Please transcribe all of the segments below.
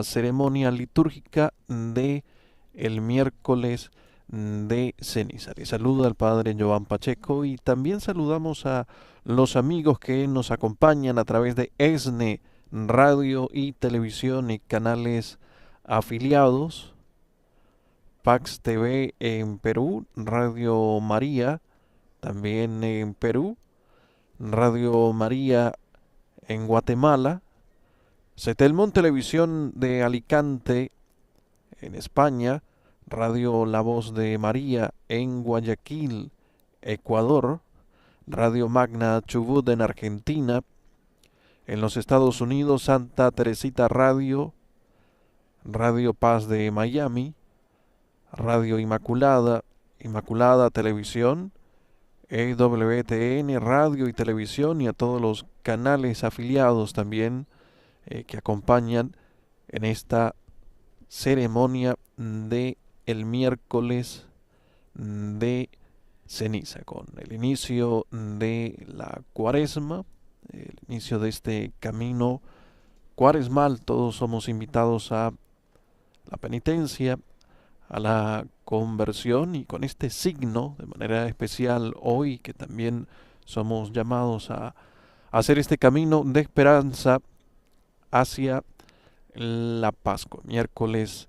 ceremonia litúrgica de el miércoles de ceniza. Les saluda el padre Joan Pacheco y también saludamos a los amigos que nos acompañan a través de ESNE, radio y televisión y canales afiliados, Pax TV en Perú, Radio María también en Perú, Radio María en Guatemala, Setelmón Televisión de Alicante en España, Radio La Voz de María en Guayaquil, Ecuador, Radio Magna Chubut en Argentina, en los Estados Unidos Santa Teresita Radio, Radio Paz de Miami, Radio Inmaculada, Inmaculada Televisión, EWTN Radio y Televisión y a todos los canales afiliados también que acompañan en esta ceremonia de el miércoles de ceniza, con el inicio de la cuaresma, el inicio de este camino cuaresmal. Todos somos invitados a la penitencia, a la conversión, y con este signo de manera especial hoy que también somos llamados a hacer este camino de esperanza hacia la Pascua, miércoles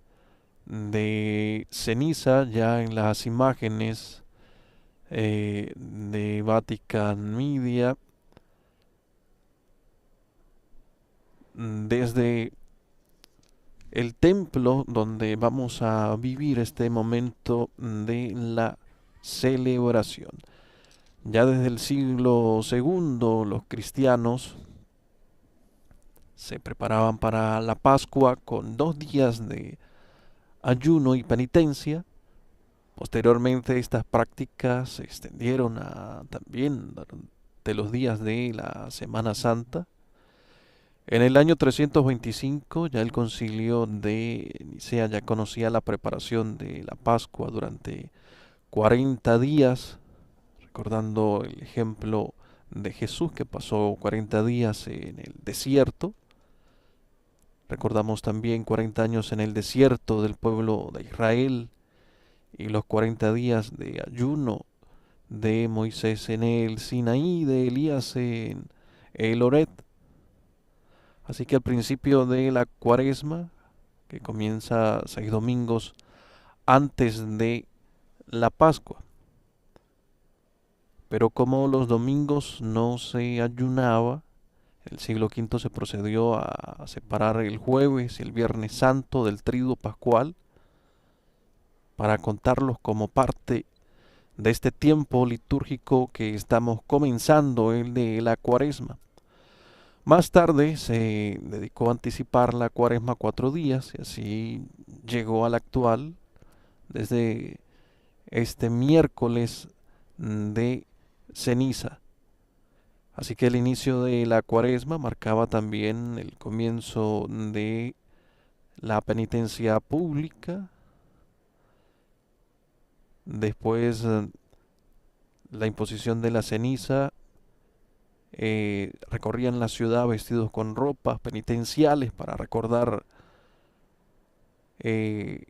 de ceniza. Ya en las imágenes de Vatican Media, desde el templo donde vamos a vivir este momento de la celebración. Ya desde el siglo segundo los cristianos se preparaban para la Pascua con 2 días de ayuno y penitencia. Posteriormente estas prácticas se extendieron también de los días de la Semana Santa. En el año 325 ya el concilio de Nicea ya conocía la preparación de la Pascua durante 40 días, recordando el ejemplo de Jesús que pasó 40 días en el desierto. Recordamos también 40 años en el desierto del pueblo de Israel y los 40 días de ayuno de Moisés en el Sinaí, de Elías en el Oret. Así que al principio de la cuaresma, que comienza 6 domingos antes de la Pascua, pero como los domingos no se ayunaba, el siglo V se procedió a separar el jueves y el viernes santo del triduo pascual para contarlos como parte de este tiempo litúrgico que estamos comenzando, el de la cuaresma. Más tarde se dedicó a anticipar la cuaresma 4 días y así llegó al actual, desde este miércoles de ceniza. Así que el inicio de la cuaresma marcaba también el comienzo de la penitencia pública. Después la imposición de la ceniza, recorrían la ciudad vestidos con ropas penitenciales para recordar eh,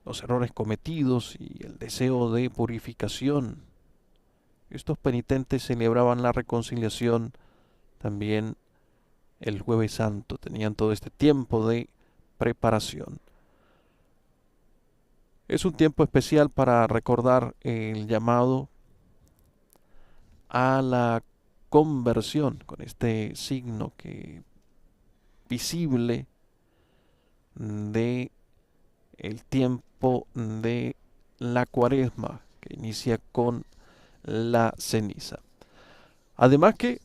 los errores cometidos y el deseo de purificación. Estos penitentes celebraban la reconciliación también el Jueves Santo, tenían todo este tiempo de preparación. Es un tiempo especial para recordar el llamado a la conversión, con este signo que visible de el tiempo de la cuaresma que inicia con la ceniza. Además que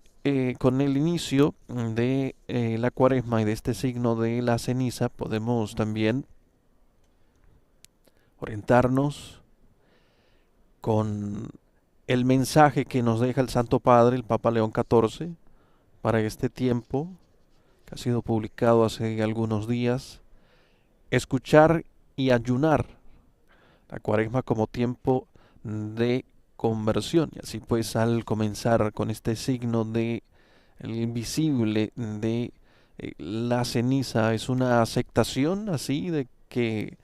con el inicio de la cuaresma y de este signo de la ceniza podemos también orientarnos con el mensaje que nos deja el Santo Padre, el Papa León XIV, para este tiempo, que ha sido publicado hace algunos días: escuchar y ayunar. La cuaresma como tiempo de conversión. Y así pues, al comenzar con este signo de el invisible de La ceniza es una aceptación así de que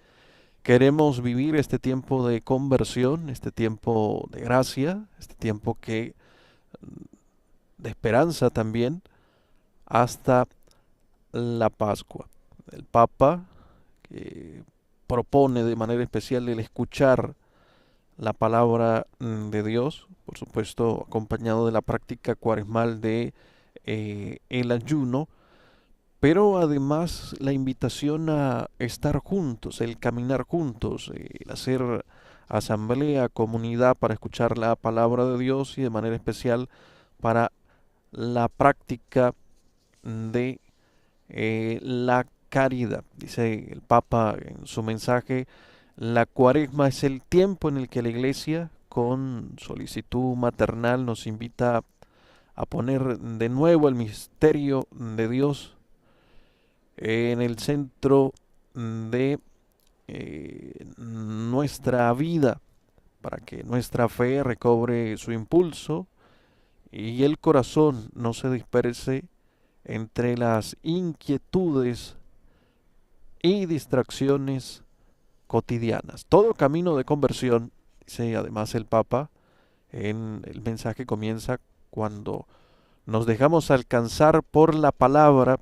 queremos vivir este tiempo de conversión, este tiempo de gracia, este tiempo que de esperanza también, hasta la Pascua. El Papa que propone de manera especial el escuchar la palabra de Dios, por supuesto acompañado de la práctica cuaresmal de el ayuno, pero además la invitación a estar juntos, el caminar juntos, el hacer asamblea, comunidad para escuchar la palabra de Dios y de manera especial para la práctica de la caridad. Dice el Papa en su mensaje, la cuaresma es el tiempo en el que la Iglesia, con solicitud maternal, nos invita a poner de nuevo el misterio de Dios en el centro de nuestra vida, para que nuestra fe recobre su impulso y el corazón no se disperse entre las inquietudes y distracciones cotidianas. Todo camino de conversión, dice además el Papa, en el mensaje comienza cuando nos dejamos alcanzar por la palabra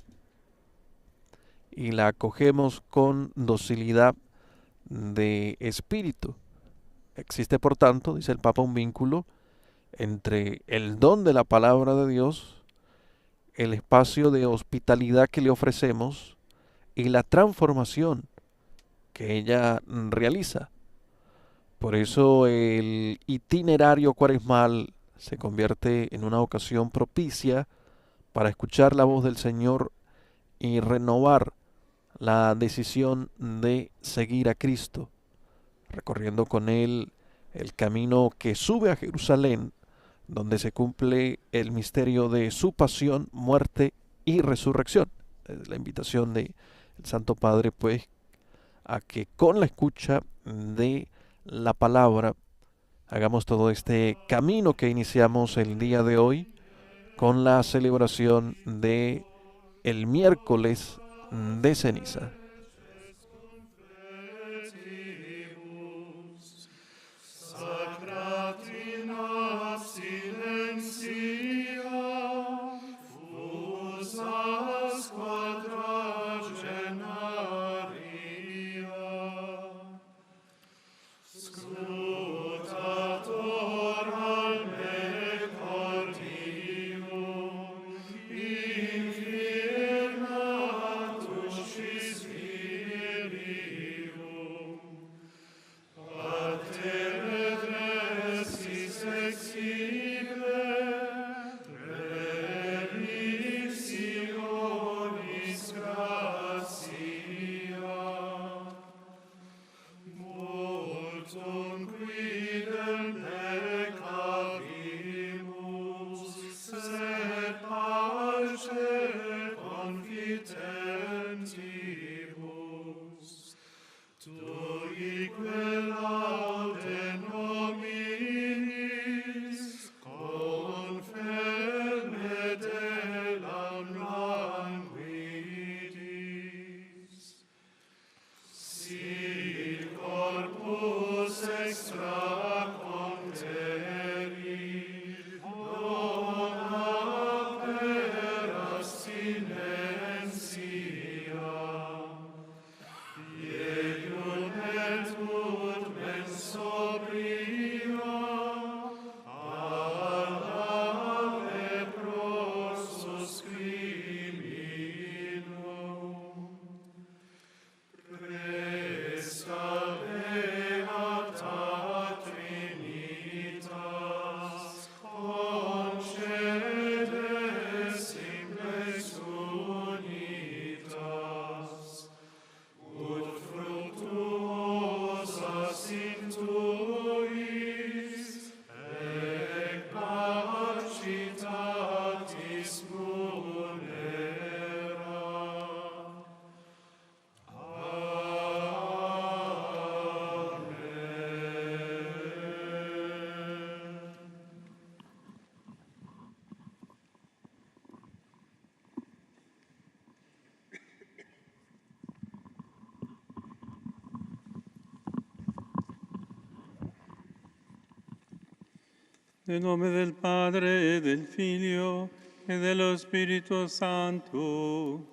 y la acogemos con docilidad de espíritu. Existe, por tanto, dice el Papa, un vínculo entre el don de la palabra de Dios, el espacio de hospitalidad que le ofrecemos y la transformación que ella realiza. Por eso el itinerario cuaresmal se convierte en una ocasión propicia para escuchar la voz del Señor y renovar la decisión de seguir a Cristo, recorriendo con Él el camino que sube a Jerusalén, donde se cumple el misterio de su pasión, muerte y resurrección. Es la invitación del Santo Padre, pues, a que con la escucha de la palabra hagamos todo este camino que iniciamos el día de hoy con la celebración de el miércoles de ceniza. Nel nome del Padre, e del Figlio, e dello Spirito Santo.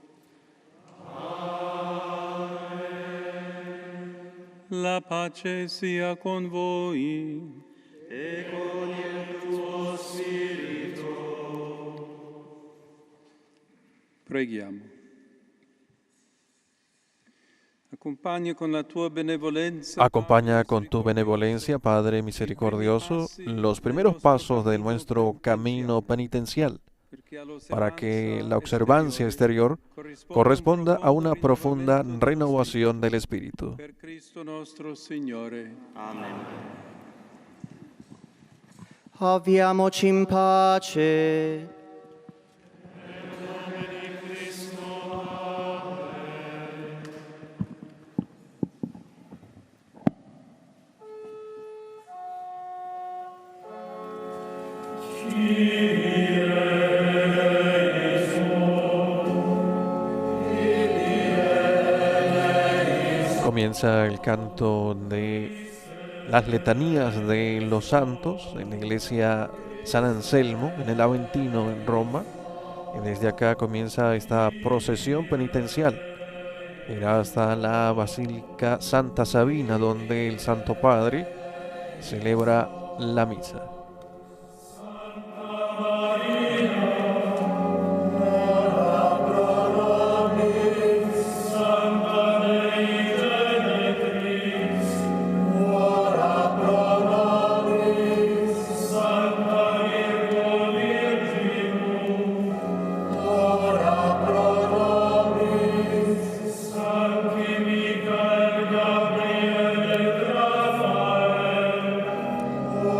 La pace sia con voi. E con il tuo spirito. Preghiamo. Acompaña con la tua benevolenza, Acompaña con tu benevolencia, Padre misericordioso, los primeros pasos de nuestro camino penitencial, para que la observancia exterior corresponda a una profunda renovación del espíritu. Per Cristo nostro Signore. Amen. Avviamoci in pace. Comienza el canto de las letanías de los santos en la iglesia San Anselmo, en el Aventino, en Roma. Y desde acá comienza esta procesión penitencial. Irá hasta la Basílica Santa Sabina, donde el Santo Padre celebra la misa.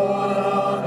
Ora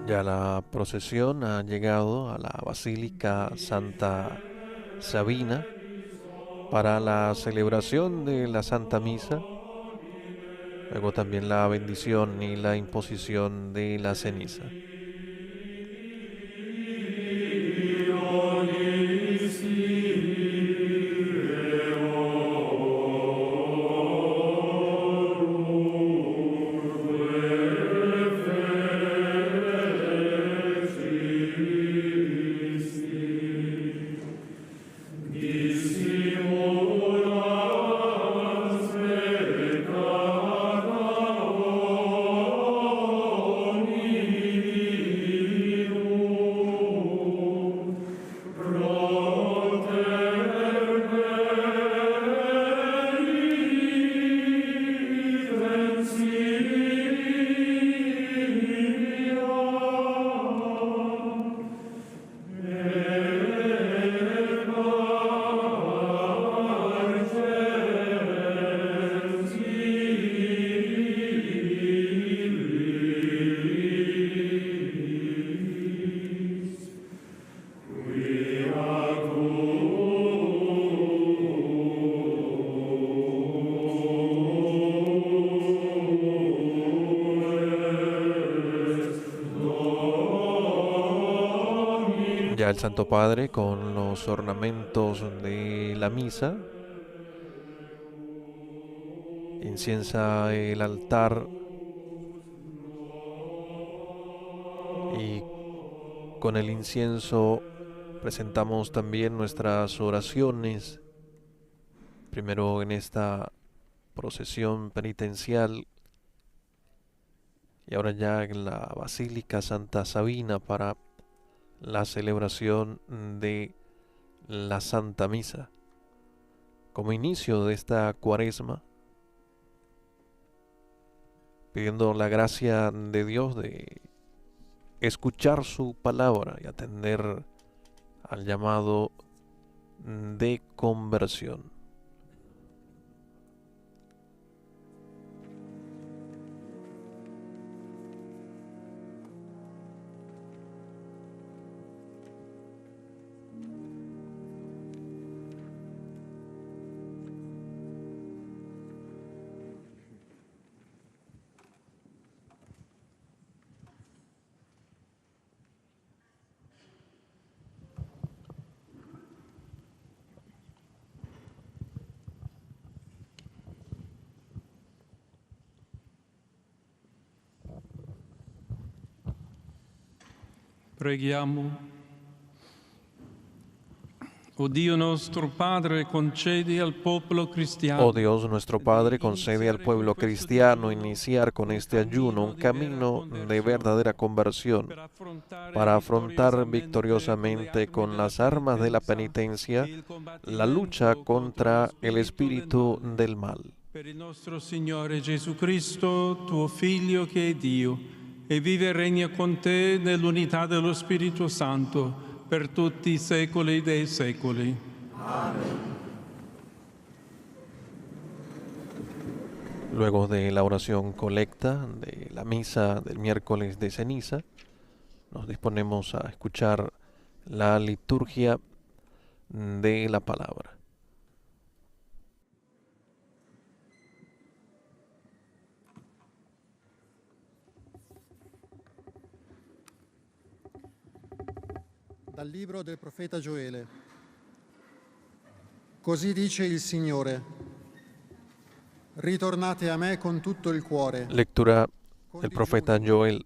Ya la procesión ha llegado a la Basílica Santa Sabina para la celebración de la Santa Misa, luego también la bendición y la imposición de la ceniza. Ya el Santo Padre, con los ornamentos de la misa, inciensa el altar y con el incienso presentamos también nuestras oraciones, primero en esta procesión penitencial y ahora ya en la Basílica Santa Sabina para la celebración de la Santa Misa, como inicio de esta cuaresma, pidiendo la gracia de Dios de escuchar su palabra y atender al llamado de conversión. Preghiamo. O Dio nostro Padre, concedi al popolo cristiano. Oh Dios nuestro Padre, concede al pueblo cristiano iniciar con este ayuno un camino de verdadera conversión para afrontar victoriosamente con las armas de la penitencia la lucha contra el espíritu del mal. Per il nostro Signore Gesù Cristo, tuo Figlio che è Dio, e vive e regna con te nell'unità dello Spirito Santo, per tutti i secoli dei secoli. Amén. Luego de la oración colecta de la misa del miércoles de ceniza, nos disponemos a escuchar la liturgia de la palabra. Dal libro del profeta Gioele. Così dice il Signore: ritornate a me con tutto il cuore. Lectura del profeta Joel.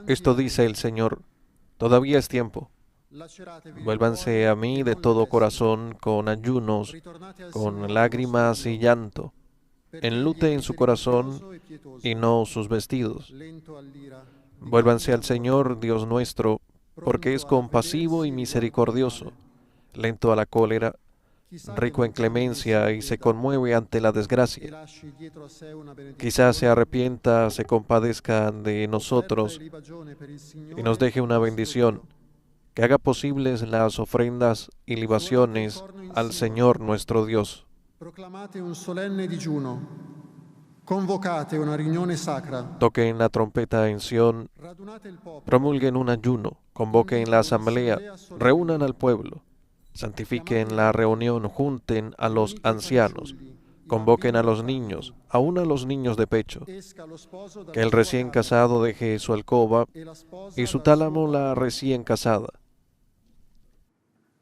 Esto dice el Señor: todavía es tiempo. Vuélvanse a mí de todo corazón, con ayunos, con lágrimas y llanto. Enluten su corazón y no sus vestidos. Vuélvanse al Señor, Dios nuestro, porque es compasivo y misericordioso, lento a la cólera, rico en clemencia y se conmueve ante la desgracia. Quizás se arrepienta, se compadezca de nosotros y nos deje una bendición, que haga posibles las ofrendas y libaciones al Señor nuestro Dios. Proclamate un solenne digiuno. Convocate una riunione sacra. Toquen la trompeta en Sión, Radunate il popolo. promulguen un ayuno, convoquen la asamblea, reúnan al pueblo, santifiquen la reunión, junten a los ancianos, convoquen a los niños, aun a los niños de pecho, Esca lo sposo dalla que el sua recién casa, casado deje su alcoba e la sposa y su dal tálamo suo la patio. recién casada.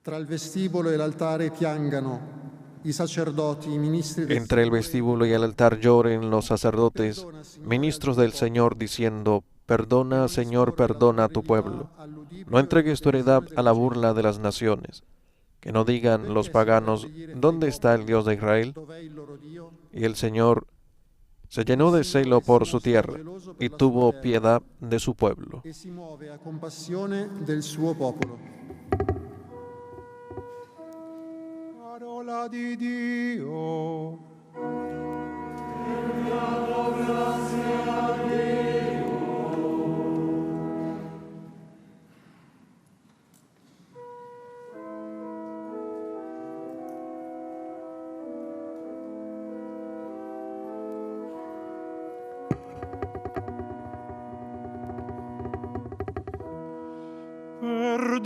Tra il vestibolo e l'altare piangano i sacerdoti, i ministri del Entre el Signore. vestíbulo y el altar lloren los sacerdotes, ministros del Señor, diciendo, perdona, Señor, perdona a tu pueblo. No entregues tu heredad a la burla de las naciones. Que no digan los paganos, ¿dónde está el Dios de Israel? Dov'è il loro Dio? Y el Señor se llenó de celo por su tierra y tuvo piedad de su pueblo. E si muove a compassione del suo popolo. Parola di Dio.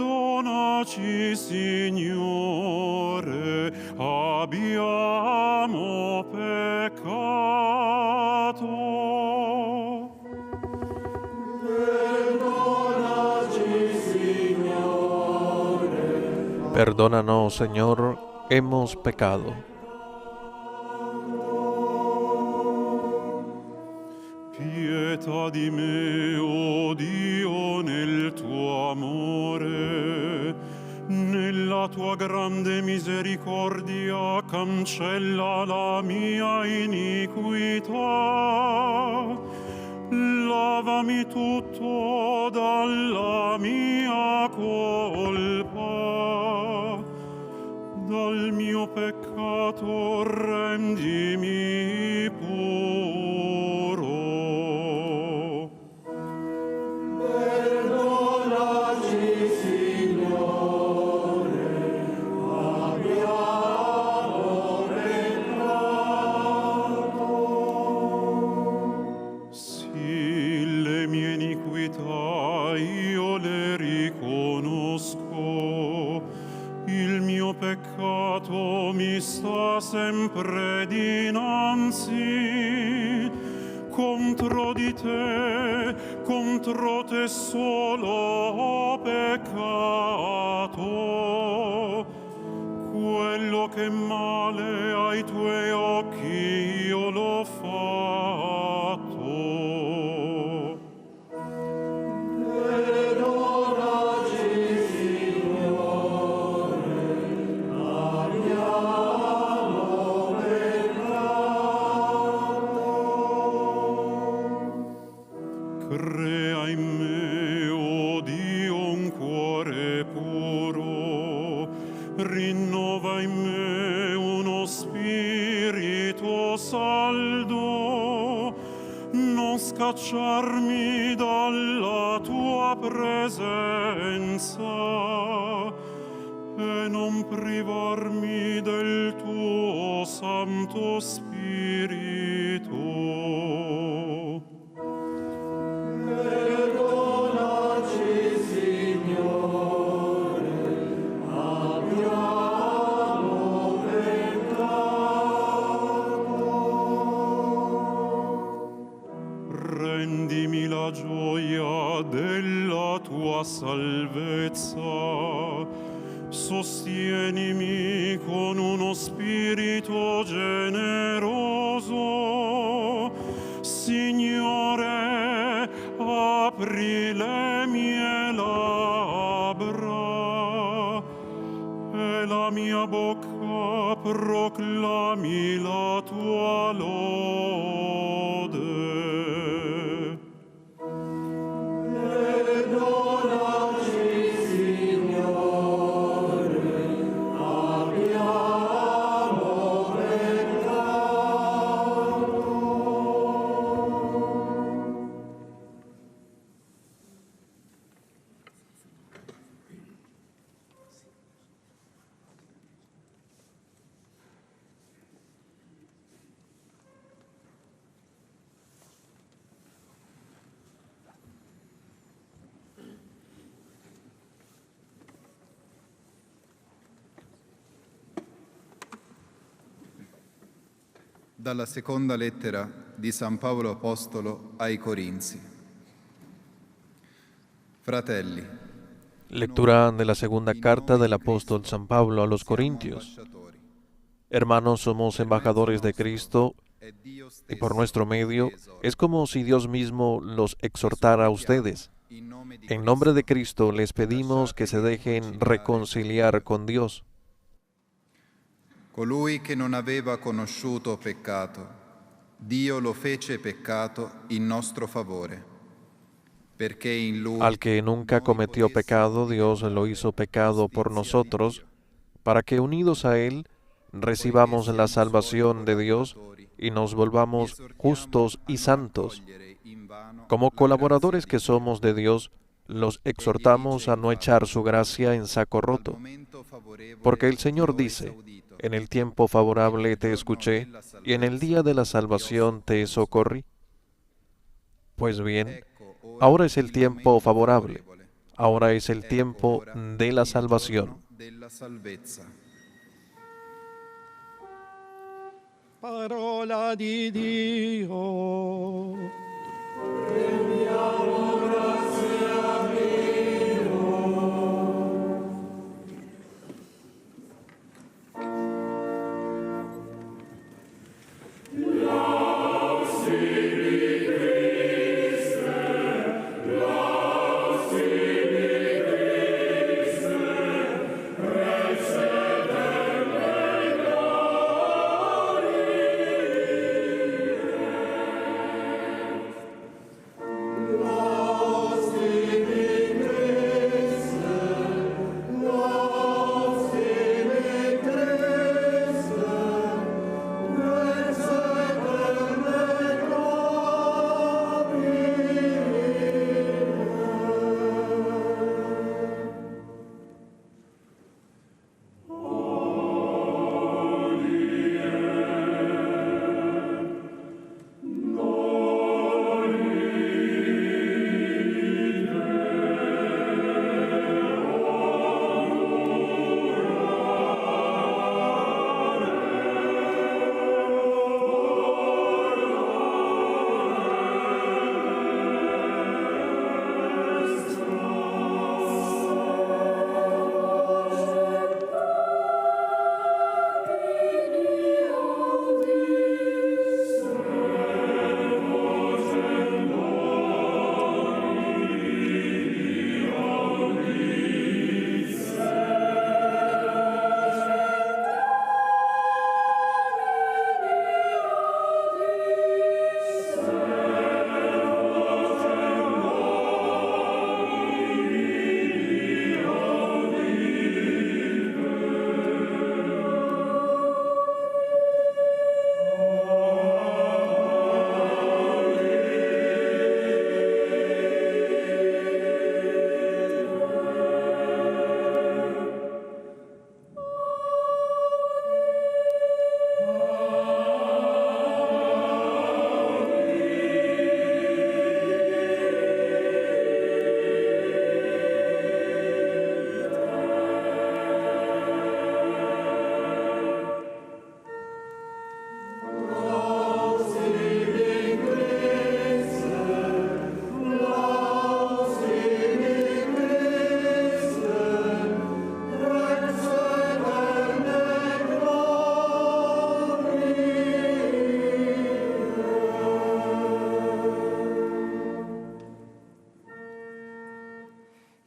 Perdonaci, Signore, abbiamo peccato. Perdónanos, Señor, hemos pecado. Pietà di me, o Dio, nel tuo amore, nella tua grande misericordia cancella la mia iniquità. Lavami tutto dalla mia colpa, dal mio peccato rendimi puro. Sì, le mie iniquità io le riconosco, il mio peccato mi sta sempre dinanzi. Contro di te, contro te solo ho peccato. Quello che male ai tuoi occhi io l'ho fatto. Crea in me, o Dio, un cuore puro, rinnova in me uno spirito saldo, non scacciarmi dalla tua presenza e non privarmi del tuo Santo Spirito. Rendimi la gioia della tua salvezza, sostienimi con uno spirito generoso. Signore, apri le mie labbra e la mia bocca proclami la tua lode. Dalla seconda lettera di San Paolo Apostolo ai Corinzi. Fratelli, Lectura de la segunda carta del apóstol San Pablo a los Corintios. Hermanos, somos embajadores de Cristo y por nuestro medio es como si Dios mismo los exhortara a ustedes. En nombre de Cristo les pedimos que se dejen reconciliar con Dios. Colui che non aveva conosciuto peccato, Dio lo fece peccato in nostro favore, perché in lui Al que nunca cometió pecado, Dios lo hizo pecado por nosotros, para que unidos a Él recibamos la salvación de Dios y nos volvamos justos y santos. Como colaboradores que somos de Dios, los exhortamos a no echar su gracia en saco roto, porque el Señor dice: en el tiempo favorable te escuché, y en el día de la salvación te socorrí. Pues bien, ahora es el tiempo favorable, ahora es el tiempo de la salvación. Parola di Dio.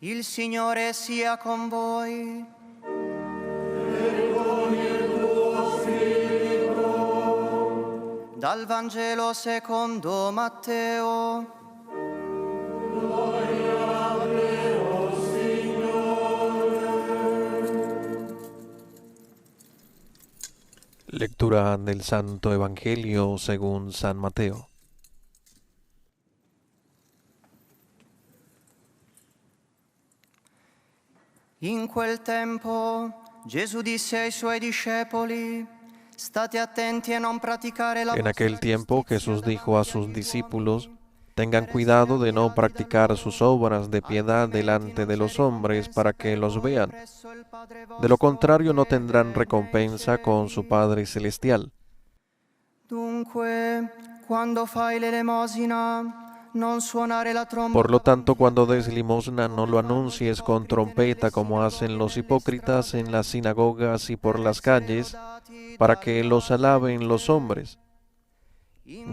Il Signore sia con voi. Dal Vangelo secondo Matteo. Lectura del Santo Evangelio según San Mateo. In quel tempo Gesù disse ai suoi discepoli: State attenti a non praticare la En aquel tiempo Jesús dijo a sus discípulos: tengan cuidado de no practicar sus obras de piedad delante de los hombres para que los vean. De lo contrario no tendrán recompensa con su Padre Celestial. Dunque, quando fai l'elemosina, non suonare la tromba. Por lo tanto, cuando des limosna, no lo anuncies con trompeta como hacen los hipócritas en las sinagogas y por las calles, para que los alaben los hombres.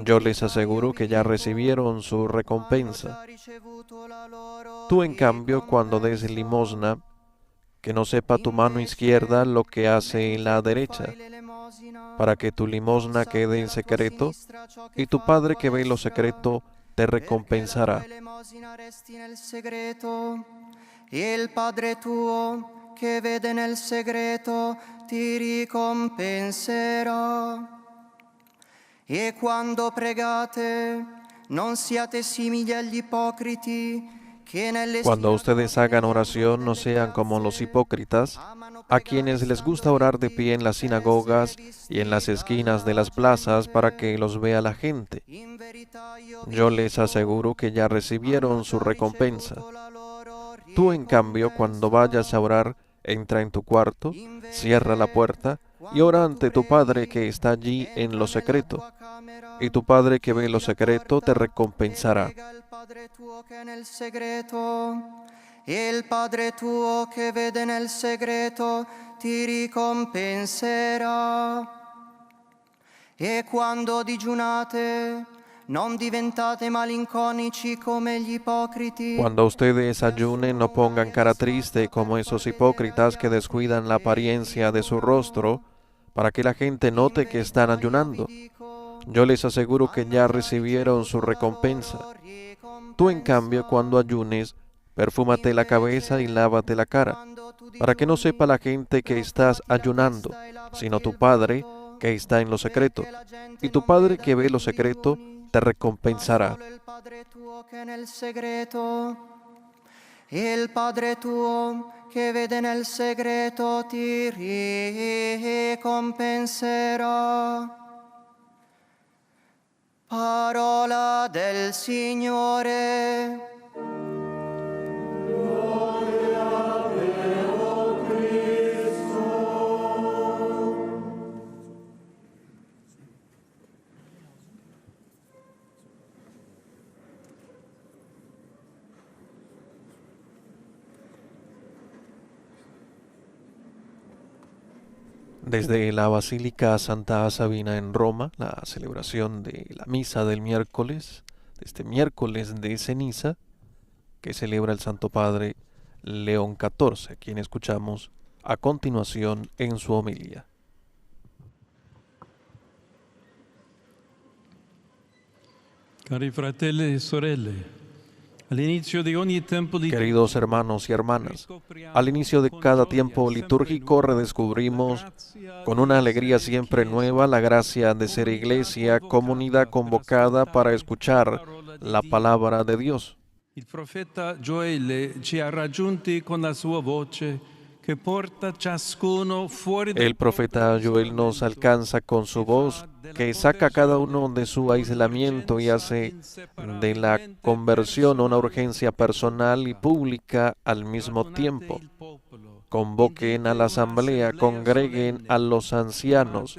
Yo les aseguro que ya recibieron su recompensa. Tú, en cambio, cuando des limosna, que no sepa tu mano izquierda lo que hace la derecha, para que tu limosna quede en secreto, y tu Padre que ve lo secreto te recompensará. E il Padre tuo che vede nel segreto ti ricompenserà. E quando pregate, non siate simili agli ipocriti, che nelle Cuando ustedes hagan oración, no sean como los hipócritas, a quienes les gusta orar de pie en las sinagogas y en las esquinas de las plazas para que los vea la gente. Yo les aseguro que ya recibieron su recompensa. Tú, en cambio, cuando vayas a orar, entra en tu cuarto, cierra la puerta y ora ante tu Padre que está allí en lo secreto. Y tu Padre que ve lo secreto te recompensará. E il Padre tuo che vede nel segreto ti ricompenserà. E quando digiunate, non diventate malinconici come gli ipocriti. Cuando ustedes ayunen, no pongan cara triste como esos hipócritas que descuidan la apariencia de su rostro para que la gente note que están ayunando. Yo les aseguro que ya recibieron su recompensa. Tú, en cambio, cuando ayunes, perfúmate la cabeza y lávate la cara, para que no sepa la gente que estás ayunando, sino tu Padre que está en lo secreto. Y tu Padre que ve lo secreto te recompensará. Il Padre tuo che vede nel segreto ti ricompenserà. Parola del Signore. Desde la Basílica Santa Sabina en Roma, la celebración de la misa del miércoles, de este miércoles de ceniza, que celebra el Santo Padre León XIV, quien escuchamos a continuación en su homilía. Cari fratelli e sorelle, all'inizio di ogni tempo Queridos hermanos y hermanas, al inicio de cada tiempo litúrgico redescubrimos con una alegría siempre nueva la gracia de ser iglesia, comunidad convocada para escuchar la palabra de Dios. il profeta Gioele ci ha raggiunti con la sua voce che porta ciascuno fuori El profeta Joel nos alcanza con su voz, que saca a cada uno de su aislamiento y hace de la conversión una urgencia personal y pública al mismo tiempo. Convoquen a la asamblea, congreguen a los ancianos,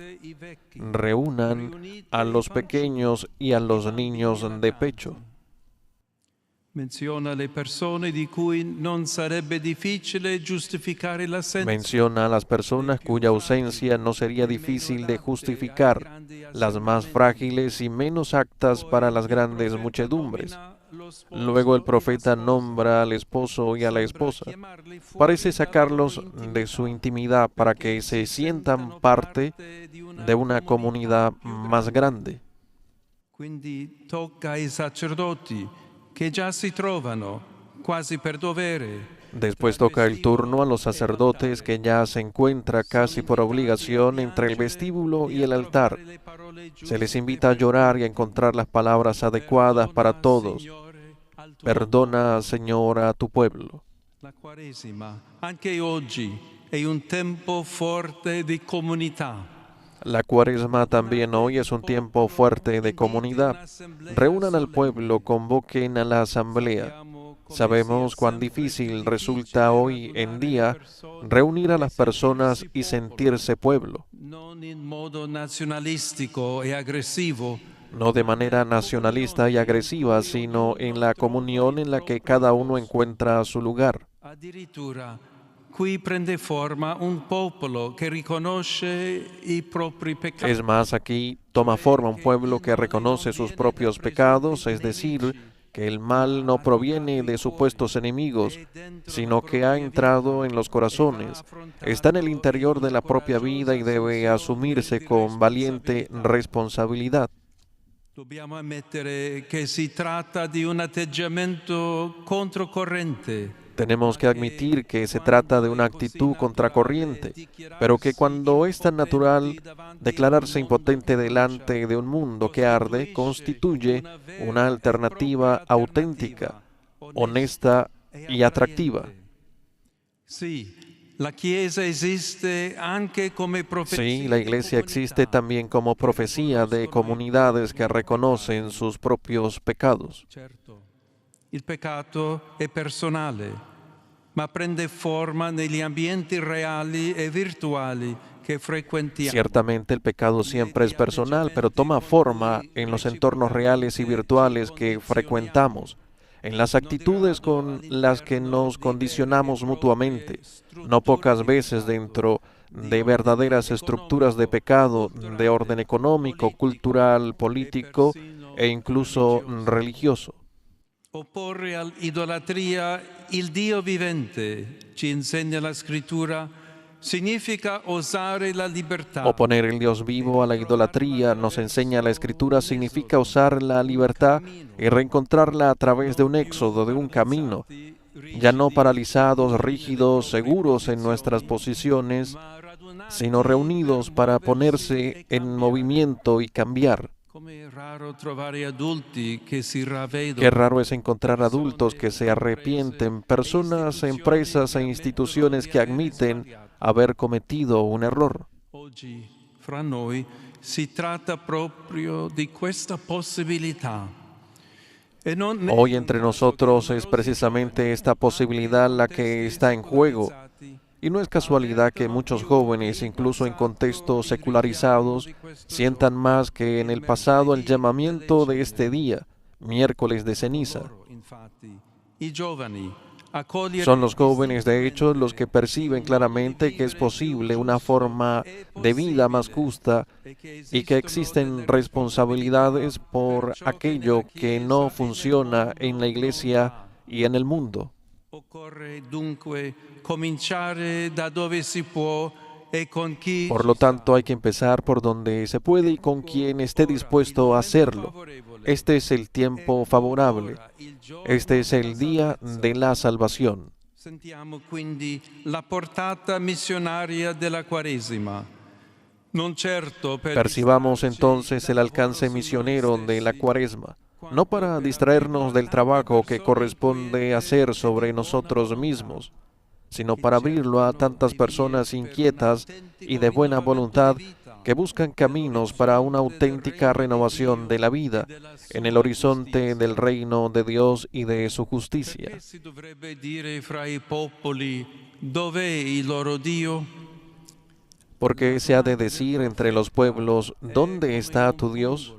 reúnan a los pequeños y a los niños de pecho. Menziona le persone di cui non sarebbe difficile giustificare l'assenza. Menciona a las personas cuya ausencia no sería difícil de justificar, las más frágiles y menos aptas para las grandes muchedumbres. Luego el profeta nombra al esposo y a la esposa. Parece sacarlos de su intimidad para que se sientan parte de una comunidad más grande. Quindi tocca ai sacerdoti che già si trovano quasi per dovere. Después toca el turno a los sacerdotes que ya se encuentran casi por obligación entre el vestíbulo y el altar. Se les invita a llorar y a encontrar las palabras adecuadas para todos. Perdona, Señor, a tu pueblo. La Quaresima, anche oggi, è un tempo forte di comunità. La Cuaresma también hoy es un tiempo fuerte de comunidad. Reúnan al pueblo, convoquen a la asamblea. Sabemos cuán difícil resulta hoy en día reunir a las personas y sentirse pueblo. non in modo nazionalistico e aggressivo, no de manera nacionalista y agresiva, sino en la comunión en la que cada uno encuentra su lugar. addirittura qui prende forma un popolo che riconosce i propri peccati. Es más, aquí toma forma un pueblo que reconoce sus propios pecados, es decir, que el mal no proviene de supuestos enemigos, sino que ha entrado en los corazones, está en el interior de la propia vida y debe asumirse con valiente responsabilidad. Dobbiamo ammettere che si tratta di un atteggiamento controcorrente. Tenemos que admitir que se trata de una actitud contracorriente, pero que cuando es tan natural, declararse impotente delante de un mundo que arde constituye una alternativa auténtica, honesta y atractiva. Sì, la Chiesa esiste anche come profezia. Sí, la Iglesia existe también como profecía de comunidades que reconocen sus propios pecados. Certo, il peccato è personale, ma prende forma negli ambienti reali e virtuali che frequentiamo. Ciertamente el pecado siempre es personal, pero toma forma en los entornos reales y virtuales que frecuentamos, en las actitudes con las que nos condicionamos mutuamente, no pocas veces dentro de verdaderas estructuras de pecado de orden económico, cultural, político e incluso religioso. Opporre all'idolatria il Dio vivente, ci insegna la Scrittura, significa osare la libertà. Oponer el Dios vivo a la idolatría, nos enseña la Escritura, significa usar la libertad y reencontrarla a través de un éxodo, de un camino, ya no paralizados, rígidos, seguros en nuestras posiciones, sino reunidos para ponerse en movimiento y cambiar. Come è raro trovare adulti che si ravvedono. Qué raro es encontrar adultos que se arrepienten, personas, empresas e instituciones que admiten haber cometido un error. Oggi, fra noi, si tratta proprio di questa possibilità. E non è Hoy entre nosotros es precisamente esta posibilidad la que está en juego. Y no es casualidad que muchos jóvenes, incluso en contextos secularizados, sientan más que en el pasado el llamamiento de este día, miércoles de ceniza. infatti, i giovani accogliere Son los jóvenes, de hecho, los que perciben claramente que es posible una forma de vida más justa y que existen responsabilidades por aquello que no funciona en la Iglesia y en el mundo. Occorre dunque cominciare da dove si può e con chi Por lo tanto, hay que empezar por donde se puede y con quien esté dispuesto a hacerlo. Este es el tiempo favorable. Este es el día de la salvación. Sentiamo quindi la portata missionaria della Quaresima. Non certo per Percibamos entonces el alcance misionero de la Cuaresma, no para distraernos del trabajo que corresponde hacer sobre nosotros mismos, sino para abrirlo a tantas personas inquietas y de buena voluntad que buscan caminos para una auténtica renovación de la vida en el horizonte del reino de Dios y de su justicia. si dovrebbe dire fra i popoli dov'è il loro Dio? Porque se ha de decir entre los pueblos, ¿dónde está tu Dios?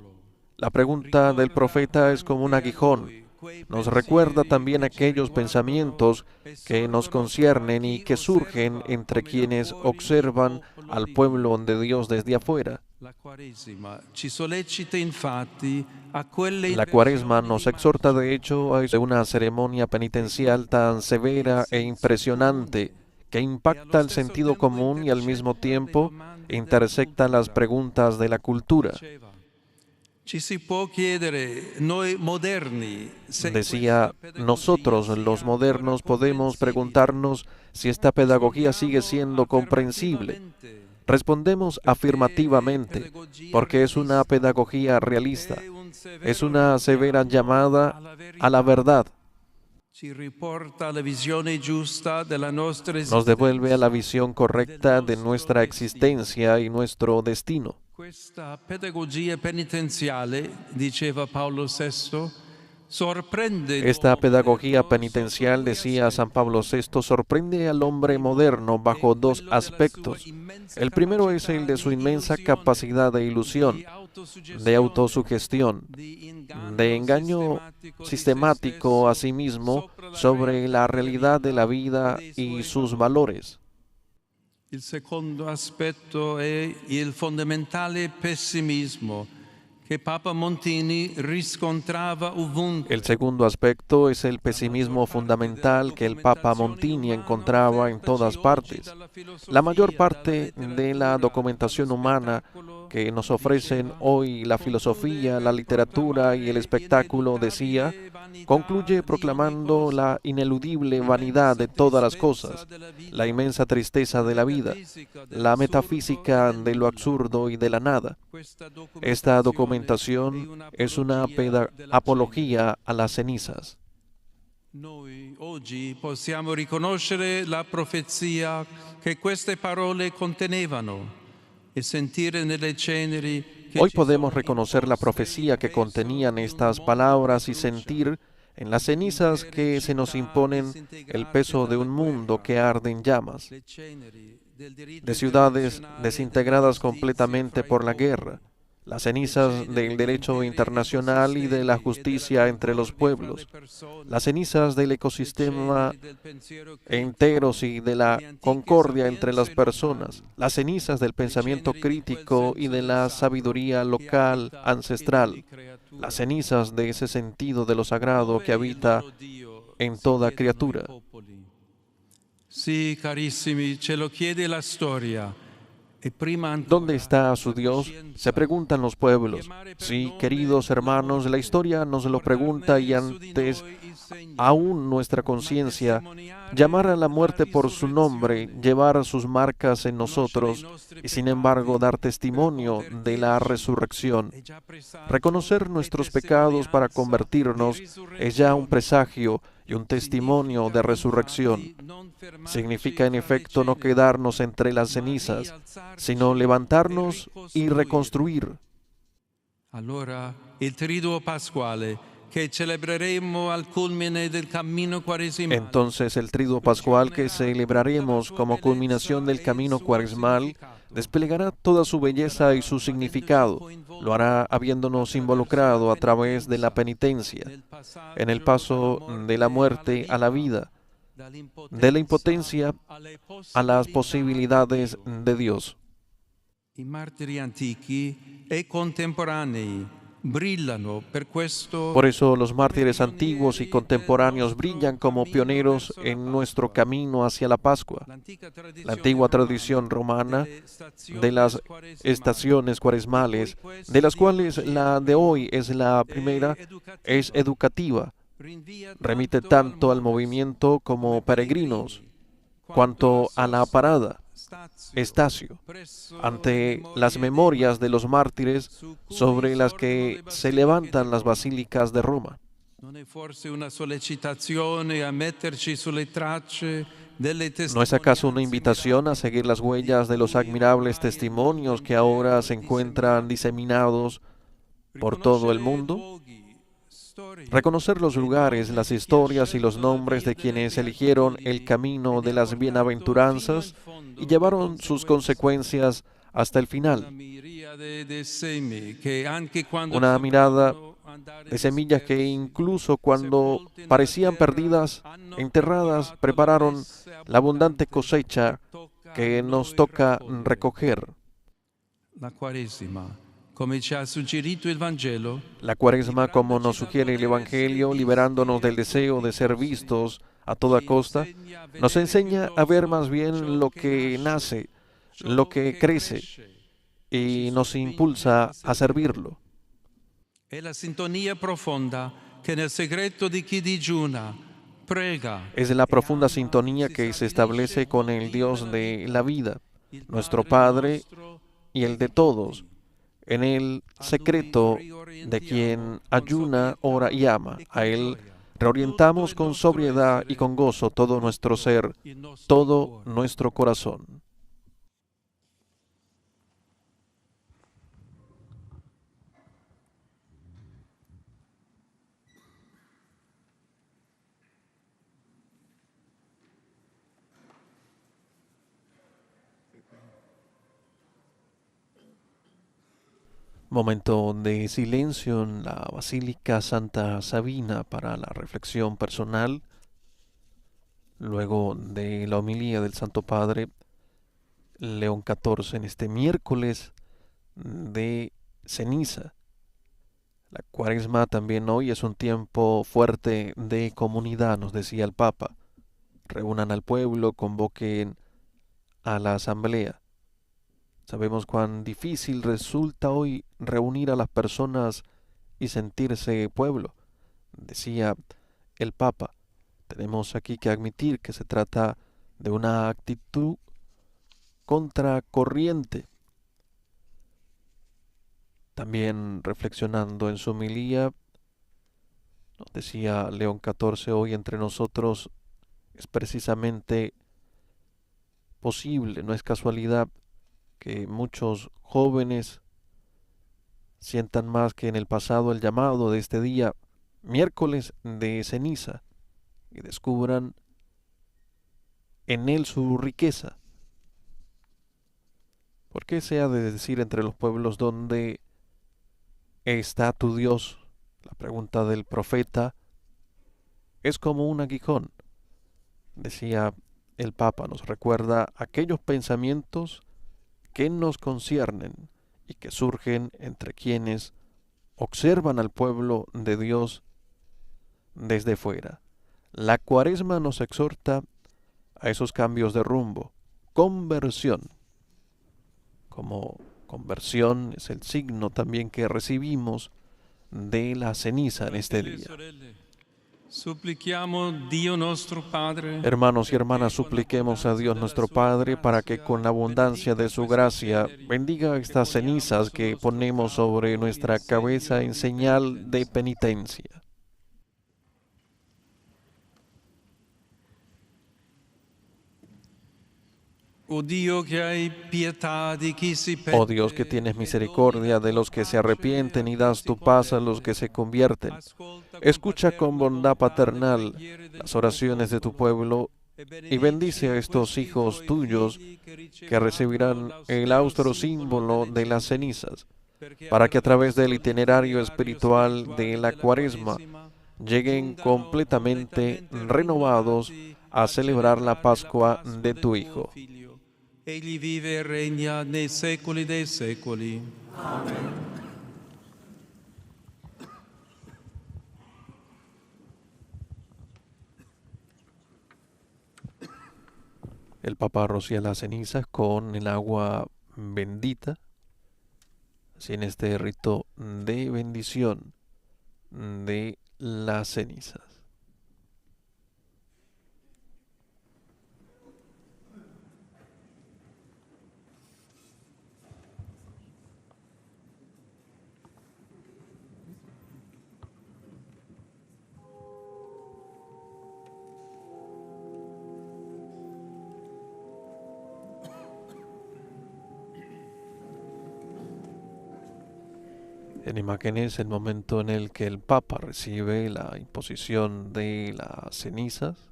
La pregunta del profeta es como un aguijón. Nos recuerda también aquellos pensamientos que nos conciernen y que surgen entre quienes observan al pueblo de Dios desde afuera. La Quaresima ci sollecita infatti a quelle La Cuaresma nos exhorta de hecho a una ceremonia penitencial tan severa e impresionante que impacta el sentido común y al mismo tiempo intersecta las preguntas de la cultura. Ci si può chiedere, noi moderni, se Decía, nosotros los modernos podemos preguntarnos si esta pedagogía sigue siendo comprensible. Respondemos afirmativamente, porque es una pedagogía realista, es una severa llamada a la verdad, ci riporta la visione giusta della nostra nos devuelve a la visión correcta de nuestra existencia y nuestro destino. Questa pedagogia penitenziale, diceva Paolo VI, Esta pedagogía penitencial, decía San Pablo VI, sorprende al hombre moderno bajo dos aspectos. El primero es el de su inmensa capacidad de ilusión, de autosugestión, de engaño sistemático a sí mismo sobre la realidad de la vida y sus valores. Il secondo aspetto è il fondamentale pessimismo che Papa Montini riscontrava ovunque. El segundo aspecto es el pesimismo fundamental que el Papa Montini encontraba en todas partes. La mayor parte de la documentación humana que nos ofrecen hoy la filosofía, la literatura y el espectáculo, decía, concluye proclamando la ineludible vanidad de todas las cosas, la inmensa tristeza de la vida, la metafísica de lo absurdo y de la nada. Esta documentación es una apología a las cenizas. Noi oggi possiamo riconoscere la profezia che queste parole contenevano e sentire nelle ceneri che Hoy ci podemos sono reconocer la imposte profecía que il peso contenían di un estas mondo palabras y che brucia. sentir en las cenizas que se nos imponen el peso de un mundo que arde en llamas, Le ceneri del diritto de ciudades internazionale desintegradas della giustizia completamente fra i por la popoli. guerra, las cenizas del derecho internacional y de la justicia entre los pueblos, las cenizas del ecosistema enteros y de la concordia entre las personas, las cenizas del pensamiento crítico y de la sabiduría local ancestral, las cenizas de ese sentido de lo sagrado que habita en toda criatura. Sì, carissimi, ce lo chiede la storia. E prima ¿Dónde ancora está su la Dios? Se coscienza. preguntan los pueblos. Sí, queridos hermanos, la historia nos lo pregunta y antes aún nuestra conciencia, llamar a la muerte por su nombre, llevar sus marcas en nosotros y sin embargo dar testimonio de la resurrección. Reconocer nuestros pecados para convertirnos es ya un presagio y un testimonio de resurrección. Significa en efecto no quedarnos entre las cenizas, sino levantarnos y reconstruir. Allora, il triduo pasquale che celebreremo al culmine del cammino quaresimale. Entonces el triduo pascual que celebraremos como culminación del camino cuaresmal desplegará toda su belleza y su significado. Lo hará habiéndonos involucrado a través de la penitencia, en el paso de la muerte a la vida, de la impotencia a las posibilidades de Dios. I martiri antichi e contemporanei brillano per questo. Por eso los mártires antiguos y contemporáneos brillan como pioneros en nuestro camino hacia la Pascua. La antigua tradición romana de las estaciones cuaresmales, de las cuales la de hoy es la primera, es educativa. Remite tanto al movimiento como peregrinos, cuanto a la parada, estacio, ante las memorias de los mártires sobre las que se levantan las basílicas de Roma. Non è forse una sollecitazione a metterci sulle tracce delle ¿No es acaso una invitación a seguir las huellas de los admirables testimonios que ahora se encuentran diseminados por todo el mundo? Reconocer los lugares, las historias y los nombres de quienes eligieron el camino de las bienaventuranzas y llevaron sus consecuencias hasta el final. Una mirada de semillas que incluso cuando parecían perdidas, enterradas, prepararon la abundante cosecha que nos toca recoger. La Quaresima, come ci ha suggerito il Vangelo, La Cuaresma, como nos sugiere el Evangelio, liberándonos del deseo de ser vistos a toda costa, nos enseña a ver más bien lo que nace, lo que crece, y nos impulsa a servirlo. è la sintonia profonda che nel segreto di chi digiuna prega. Es la profunda sintonía que se establece con el Dios de la vida, nuestro Padre y el de todos, en el secreto de quien ayuna, ora y ama. A Él reorientamos con sobriedad y con gozo todo nuestro ser, todo nuestro corazón. Momento de silencio en la Basílica Santa Sabina para la reflexión personal, luego de la homilía del Santo Padre León XIV en este miércoles de ceniza. La Cuaresma también hoy es un tiempo fuerte de comunidad, nos decía el Papa. Reúnan al pueblo, convoquen a la asamblea. Sabemos cuán difícil resulta hoy reunir a las personas y sentirse pueblo. Decía el Papa, tenemos aquí que admitir que se trata de una actitud contracorriente. También reflexionando en su homilía, nos decía León XIV, hoy entre nosotros es precisamente posible, no es casualidad que muchos jóvenes sientan más que en el pasado el llamado de este día, miércoles de ceniza, y descubran en él su riqueza. ¿Por qué se ha de decir entre los pueblos dónde está tu Dios? La pregunta del profeta es como un aguijón. Decía el Papa, nos recuerda aquellos pensamientos que nos conciernen y que surgen entre quienes observan al pueblo de Dios desde fuera. La Cuaresma nos exhorta a esos cambios de rumbo, conversión. Como conversión es el signo también que recibimos de la ceniza en este día. Hermanos y hermanas, supliquemos a Dios nuestro Padre para que con la abundancia de su gracia bendiga estas cenizas que ponemos sobre nuestra cabeza en señal de penitencia. Oh Dios, que tienes misericordia de los que se arrepienten y das tu paz a los que se convierten. Escucha con bondad paternal las oraciones de tu pueblo y bendice a estos hijos tuyos que recibirán el austero símbolo de las cenizas, para que a través del itinerario espiritual de la Cuaresma lleguen completamente renovados a celebrar la Pascua de tu Hijo. Egli vive e regna nei secoli dei secoli. Amen. El Papa rocía las cenizas con el agua bendita, así en este rito de bendición de las cenizas. En imágenes, el momento en el que el Papa recibe la imposición de las cenizas,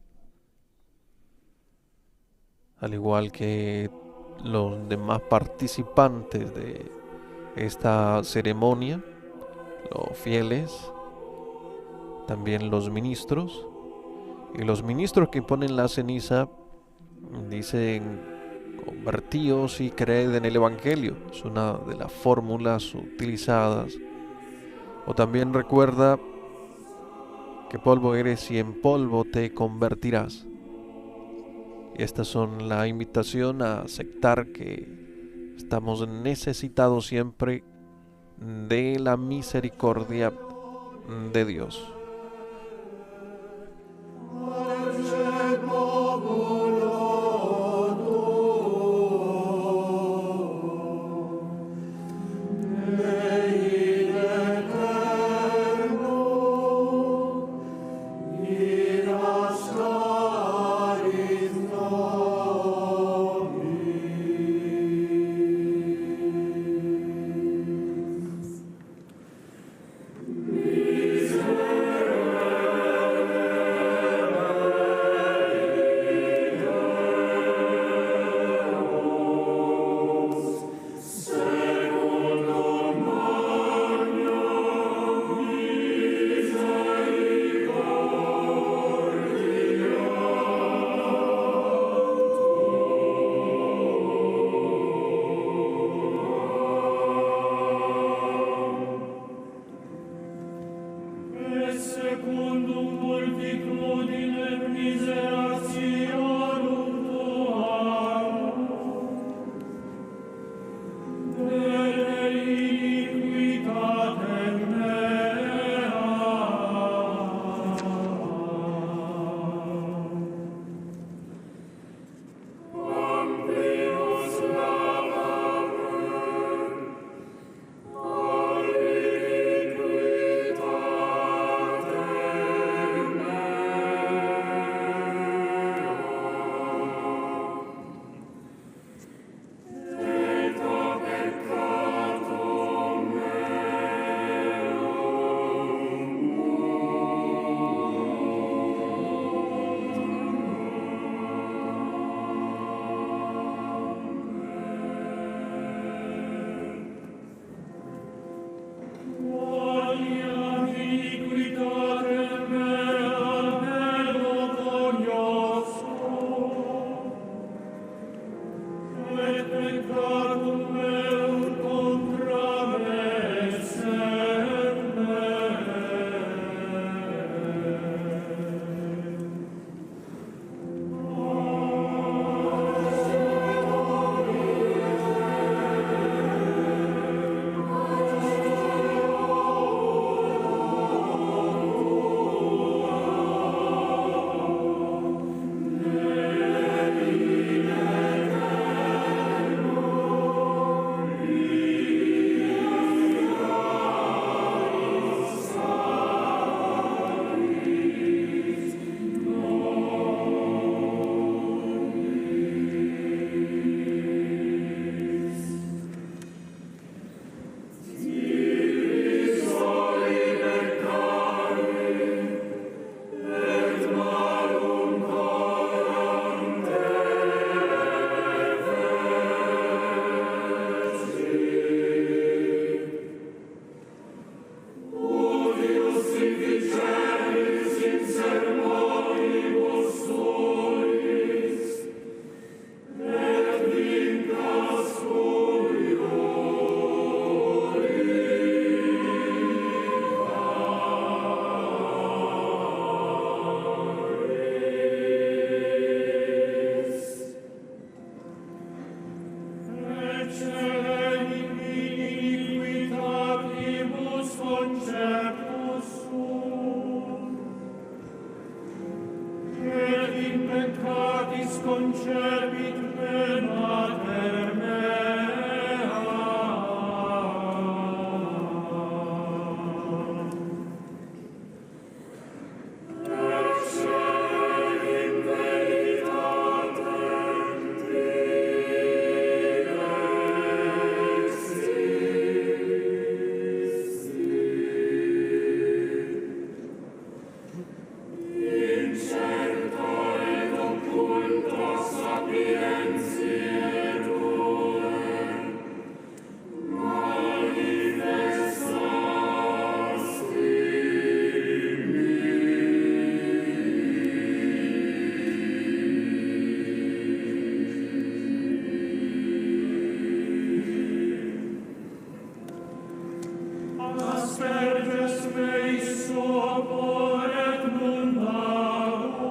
al igual que los demás participantes de esta ceremonia, los fieles, también los ministros, y los ministros que ponen la ceniza dicen: convertíos y creed en el Evangelio. Es una de las fórmulas utilizadas. O también recuerda que polvo eres y en polvo te convertirás. Y estas son la invitación a aceptar que estamos necesitados siempre de la misericordia de Dios. peccatis concepit me mater mea. Asperges mei sopor et mundador,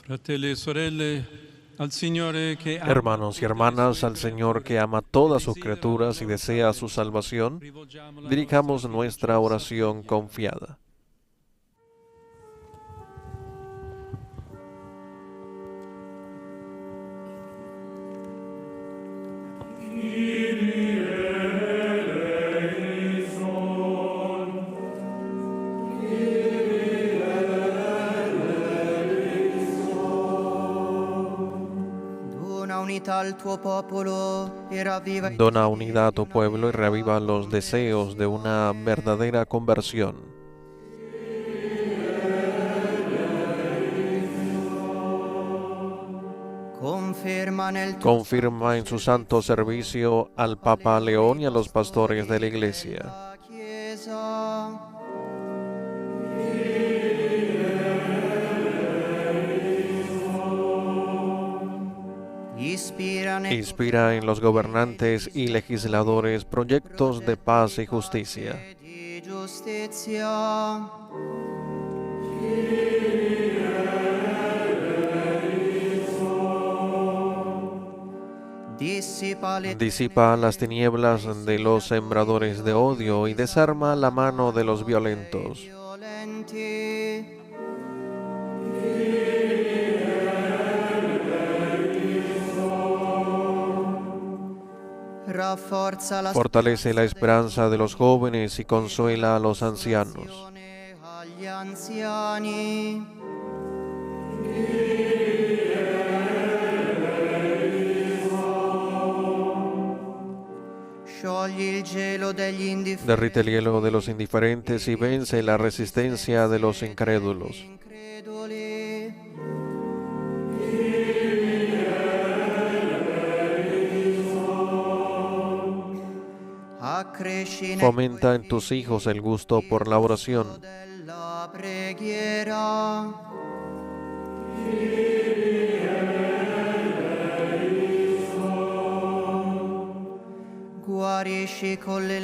Fratelli e sorelle, al Signore che ama Hermanos y hermanas, al Señor que ama todas sus criaturas y desea su salvación, dirigamos nuestra oración confiada. Dona unità al tuo popolo e ravviva i Dona unidad a tu pueblo y reaviva los deseos de una verdadera conversión. Confirma en su santo servicio al Papa León y a los pastores de la Iglesia. Inspira en los gobernantes y legisladores proyectos de paz y justicia. Disipa las tinieblas de los sembradores de odio y desarma la mano de los violentos. Fortalece la esperanza de los jóvenes y consuela a los ancianos. Derrite el hielo de los indiferentes y vence la resistencia de los incrédulos. Fomenta en tus hijos el gusto por la oración.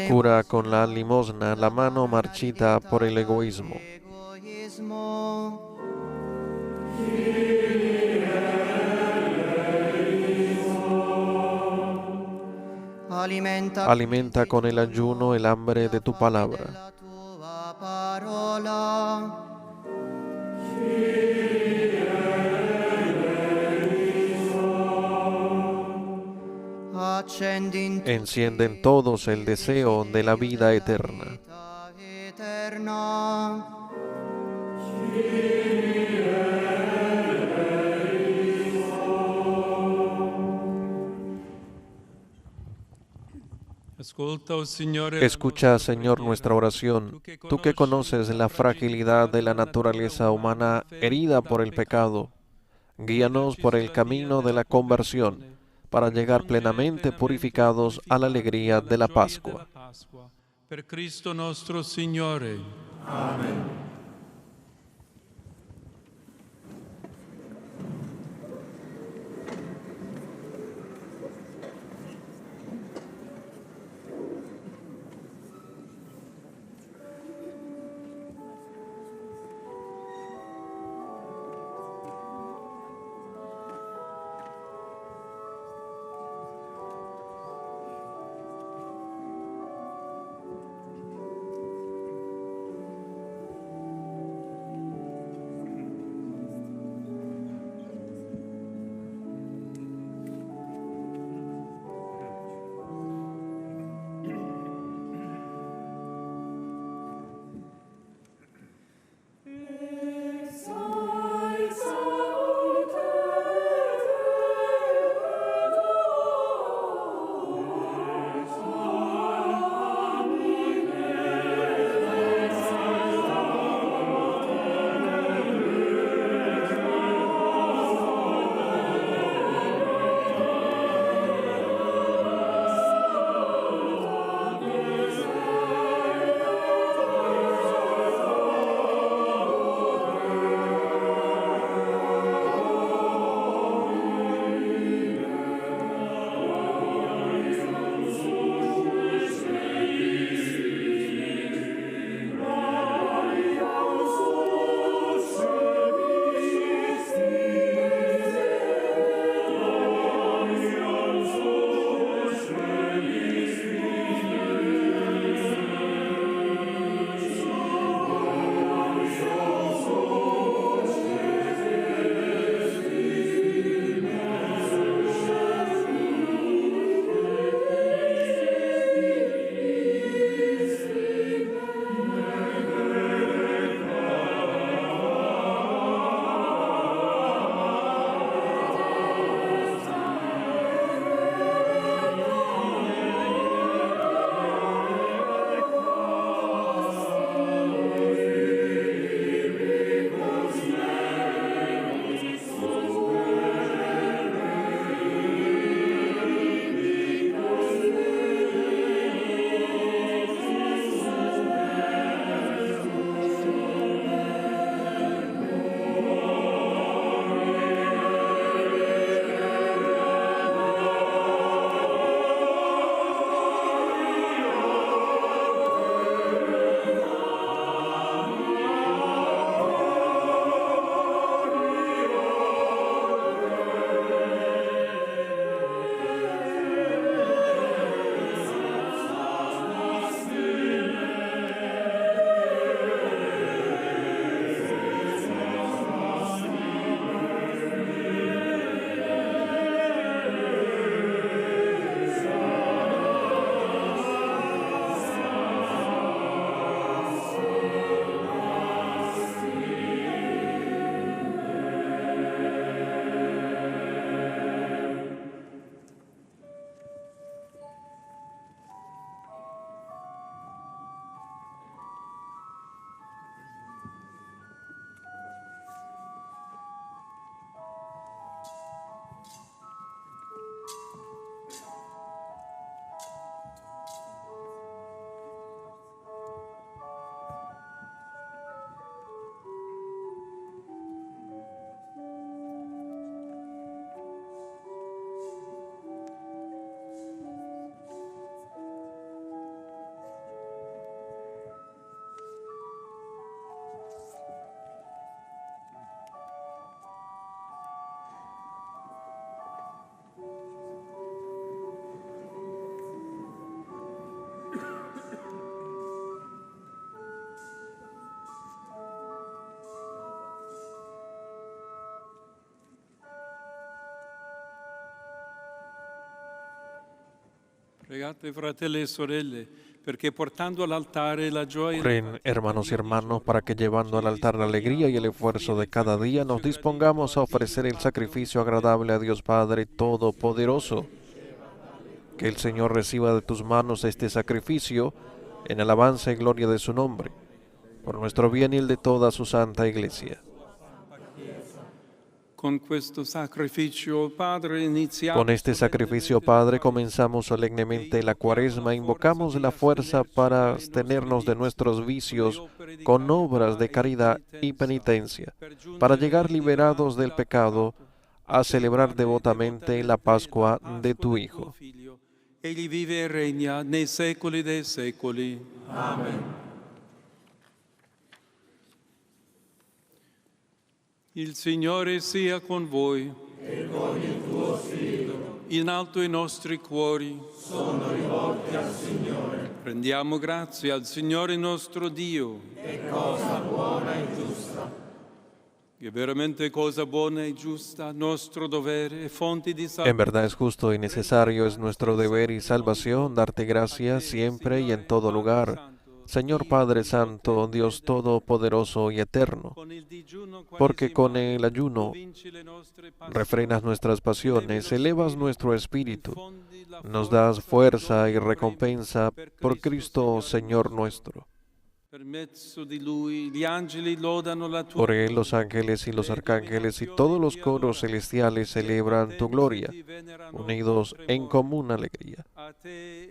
Cura con la limosna la mano marchita por el egoísmo. Alimenta con el ayuno el hambre de tu palabra. Enciende en todos el deseo de la vida eterna. Escucha, Señor, nuestra oración, tú que conoces la fragilidad de la naturaleza humana herida por el pecado. Guíanos por el camino de la conversión, para llegar plenamente purificados a la alegría de la Pascua. Per Cristo nostro Signore. Amén. Pregate, fratelli e sorelle, perché portando all'altare la gioia. Oren, hermanos y hermanos, para que llevando al altar la alegría y el esfuerzo de cada día nos dispongamos a ofrecer el sacrificio agradable a Dios Padre Todopoderoso. Que el Señor reciba de tus manos este sacrificio en alabanza y gloria de su nombre, por nuestro bien y el de toda su santa Iglesia. Con este sacrificio, Padre, comenzamos solemnemente la Cuaresma e invocamos la fuerza para abstenernos de nuestros vicios con obras de caridad y penitencia, para llegar liberados del pecado a celebrar devotamente la Pascua de tu Hijo. Egli vive e regna nei secoli dei secoli. Amen. Il Signore sia con voi. E con il tuo spirito. In alto i nostri cuori. Sono rivolti al Signore. Rendiamo grazie al Signore nostro Dio. È cosa buona e giusta. Che veramente cosa buona e giusta, nuestro dovere e fonte di salvación. En verdad es justo y necesario, es nuestro deber y salvación darte gracias siempre y en todo lugar, Señor Padre Santo, Dios Todopoderoso y Eterno, porque con el ayuno refrenas nuestras pasiones, elevas nuestro espíritu, nos das fuerza y recompensa por Cristo, Señor nuestro. Por él los ángeles y los arcángeles y todos los coros celestiales celebran tu gloria, unidos en común alegría.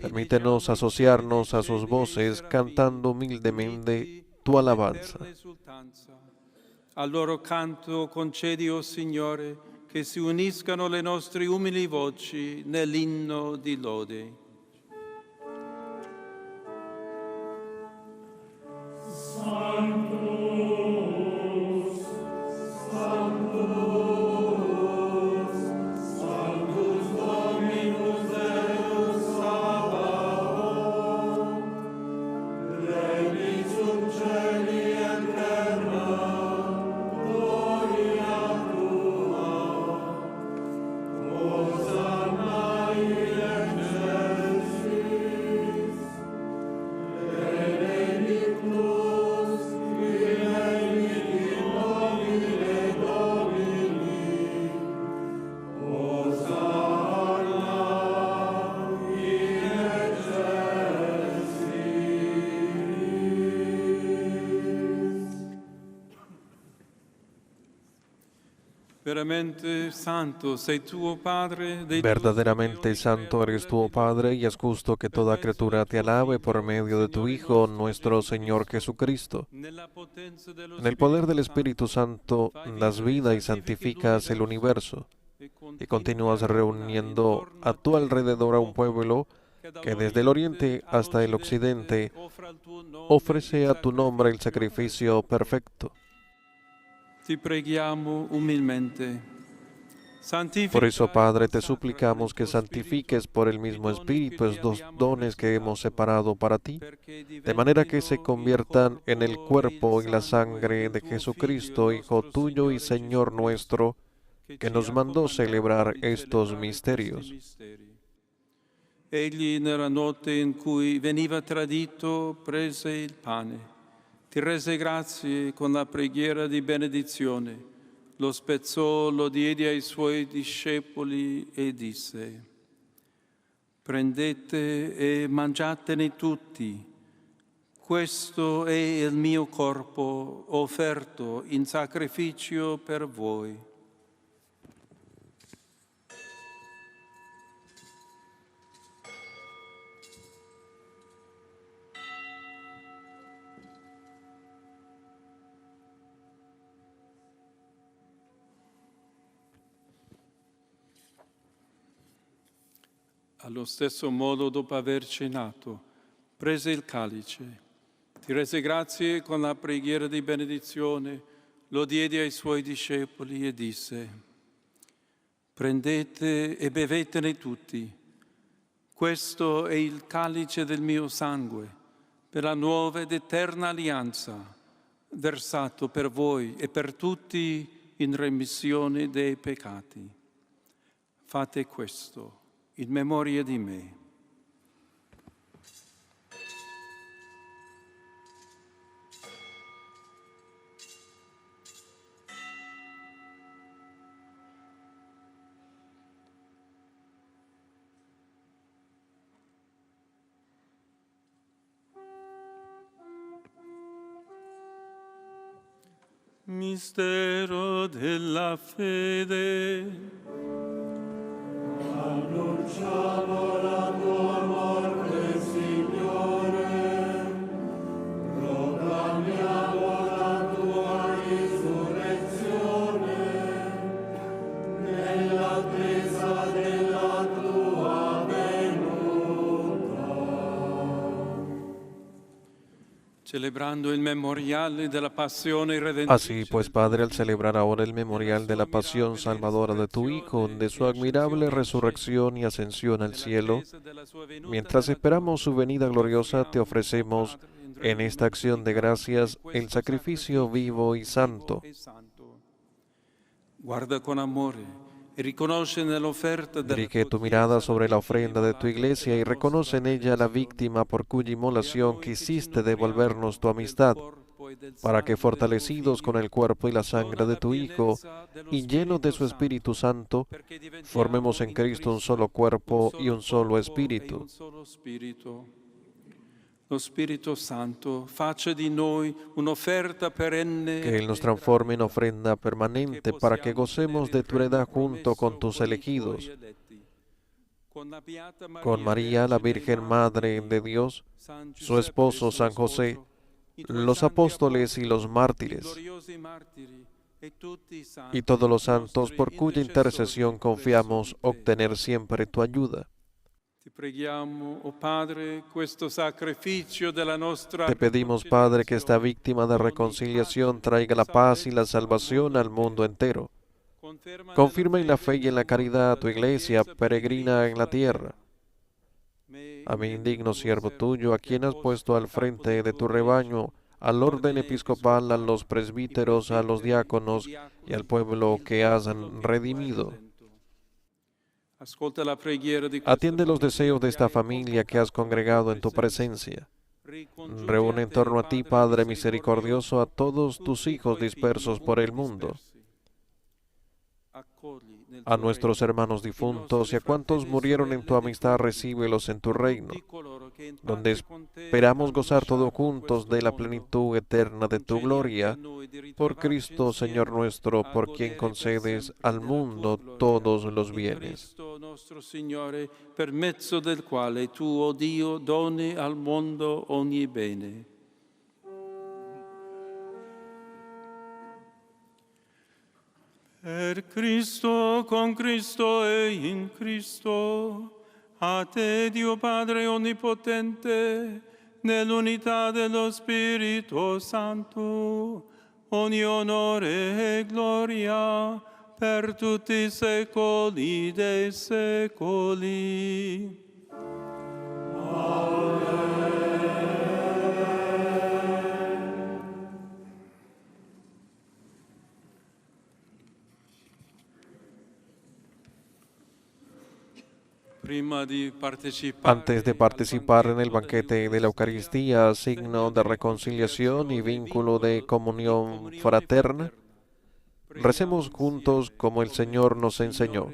Permítenos asociarnos a sus voces cantando humildemente tu alabanza. Al loro canto concedi, oh Signore, che si uniscano le nostre umili voci nell'inno di lode. Verdaderamente santo eres tú, oh Padre, y es justo que toda criatura te alabe por medio de tu Hijo, nuestro Señor Jesucristo. En el poder del Espíritu Santo das vida y santificas el universo, y continúas reuniendo a tu alrededor a un pueblo que desde el oriente hasta el occidente ofrece a tu nombre el sacrificio perfecto. Ti preghiamo umilmente. Por eso, Padre, te suplicamos que santifiques por el mismo Espíritu estos dones que hemos separado para ti, de manera que se conviertan en el cuerpo y la sangre de Jesucristo, Hijo tuyo y Señor nuestro, que nos mandó celebrar estos misterios. Egli nella notte in cui veniva tradito prese il pane, ti rese grazie con la preghiera di benedizione, lo spezzò, lo diede ai suoi discepoli e disse: prendete e mangiatene tutti, questo è il mio corpo offerto in sacrificio per voi. Allo stesso modo, dopo aver cenato, prese il calice, ti rese grazie con la preghiera di benedizione, lo diede ai suoi discepoli e disse: prendete e bevetene tutti, questo è il calice del mio sangue, per la nuova ed eterna alleanza, versato per voi e per tutti in remissione dei peccati. Fate questo in memoria di me. Mistero della fede. Annunciamo la tua morte, Signore, proclamiamo la tua risurrezione, nell'attesa della tua venuta. Celebrando il memoriale della passione redentrice. Así pues, Padre, al celebrar ahora el memorial de la pasión salvadora de tu Hijo, de su admirable resurrección y ascensión al cielo, mientras esperamos su venida gloriosa, te ofrecemos en esta acción de gracias el sacrificio vivo y santo. Guarda con amore e riconosce nell'offerta della Dirige tu mirada sobre la ofrenda de tu iglesia y reconoce en ella la víctima por cuya inmolación quisiste devolvernos tu amistad, para que fortalecidos con el cuerpo y la sangre de tu Hijo y llenos de su Espíritu Santo, formemos en Cristo un solo cuerpo y un solo espíritu. Lo Spirito Santo faccia di noi un'offerta perenne. Que Él nos transforme en ofrenda permanente para que gocemos de tu heredad junto con tus elegidos, con María, la Virgen Madre de Dios, su esposo San José, los apóstoles y los mártires, y todos los santos por cuya intercesión confiamos obtener siempre tu ayuda. Te pedimos, Padre, que esta víctima de reconciliación traiga la paz y la salvación al mundo entero. Confirma en la fe y en la caridad a tu iglesia peregrina en la tierra. A mí, indigno siervo tuyo, a quien has puesto al frente de tu rebaño, al orden episcopal, a los presbíteros, a los diáconos y al pueblo que has redimido. Atiende los deseos de esta familia que has congregado en tu presencia. Reúne en torno a ti, Padre misericordioso, a todos tus hijos dispersos por el mundo, a nuestros hermanos difuntos y a cuantos murieron en tu amistad, recíbelos en tu reino, donde esperamos gozar todos juntos de la plenitud eterna de tu gloria, por Cristo Señor nuestro, por quien concedes al mundo todos los bienes. Nostro Signore, per mezzo del quale tu, o Dio, doni al mondo ogni bene. Per Cristo, con Cristo e in Cristo, a te Dio Padre Onnipotente, nell'unità dello Spirito Santo, ogni onore e gloria per tutti i secoli dei secoli. Antes de participar en el banquete de la Eucaristía, signo de reconciliación y vínculo de comunión fraterna, recemos juntos como el Señor nos enseñó.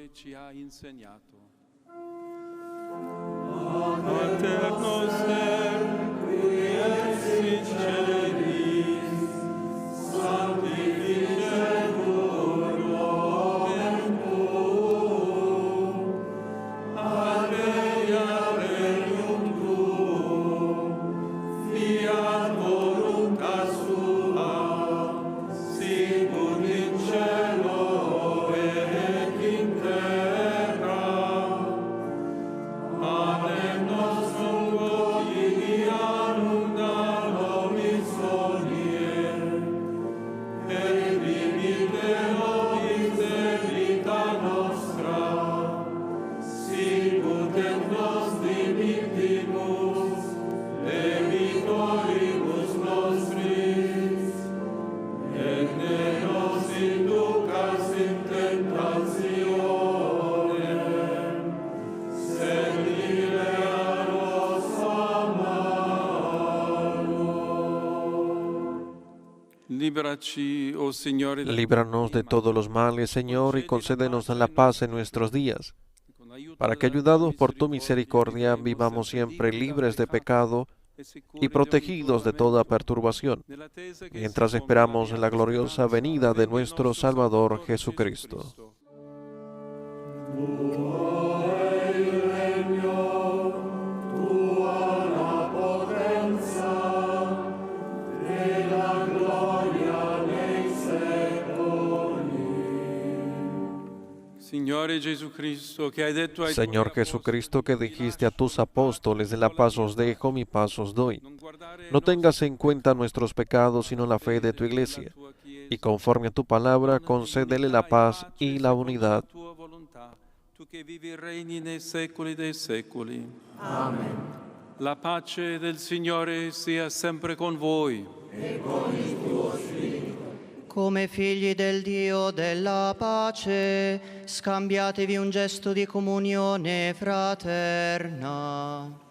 Líbranos de todos los males, Señor, y concédenos la paz en nuestros días, para que, ayudados por tu misericordia, vivamos siempre libres de pecado y protegidos de toda perturbación, mientras esperamos la gloriosa venida de nuestro Salvador Jesucristo. Señor Jesucristo, que dijiste a tus apóstoles, la paz os dejo, mi paz os doy. No tengas en cuenta nuestros pecados, sino la fe de tu Iglesia, y conforme a tu palabra, concédele la paz y la unidad. Tu che vivi e regni nei secoli dei secoli. Amen. La pace del Signore sia sempre con voi. E con il tuo spirito. Come figli del Dio della pace, scambiatevi un gesto di comunione fraterna.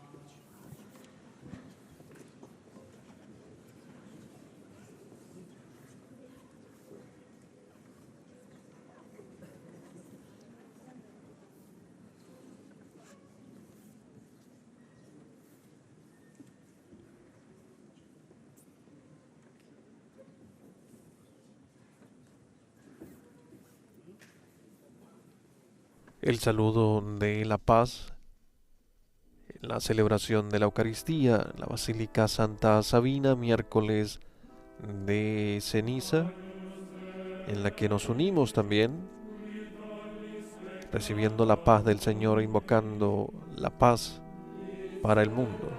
El saludo de la paz, la celebración de la Eucaristía, la Basílica Santa Sabina, miércoles de ceniza, en la que nos unimos también, recibiendo la paz del Señor, invocando la paz para el mundo.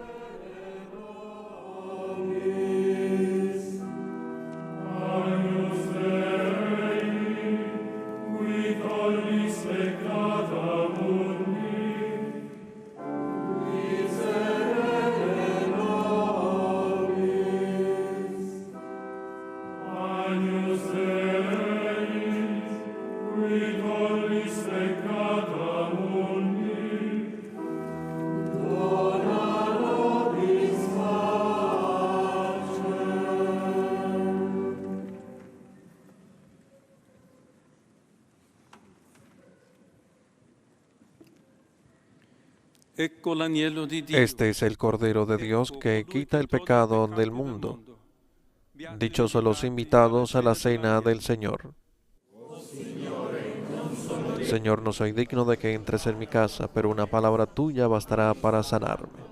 Este es el Cordero de Dios que quita el pecado del mundo. Dichosos los invitados a la cena del Señor. Señor, no soy digno de que entres en mi casa, pero una palabra tuya bastará para sanarme.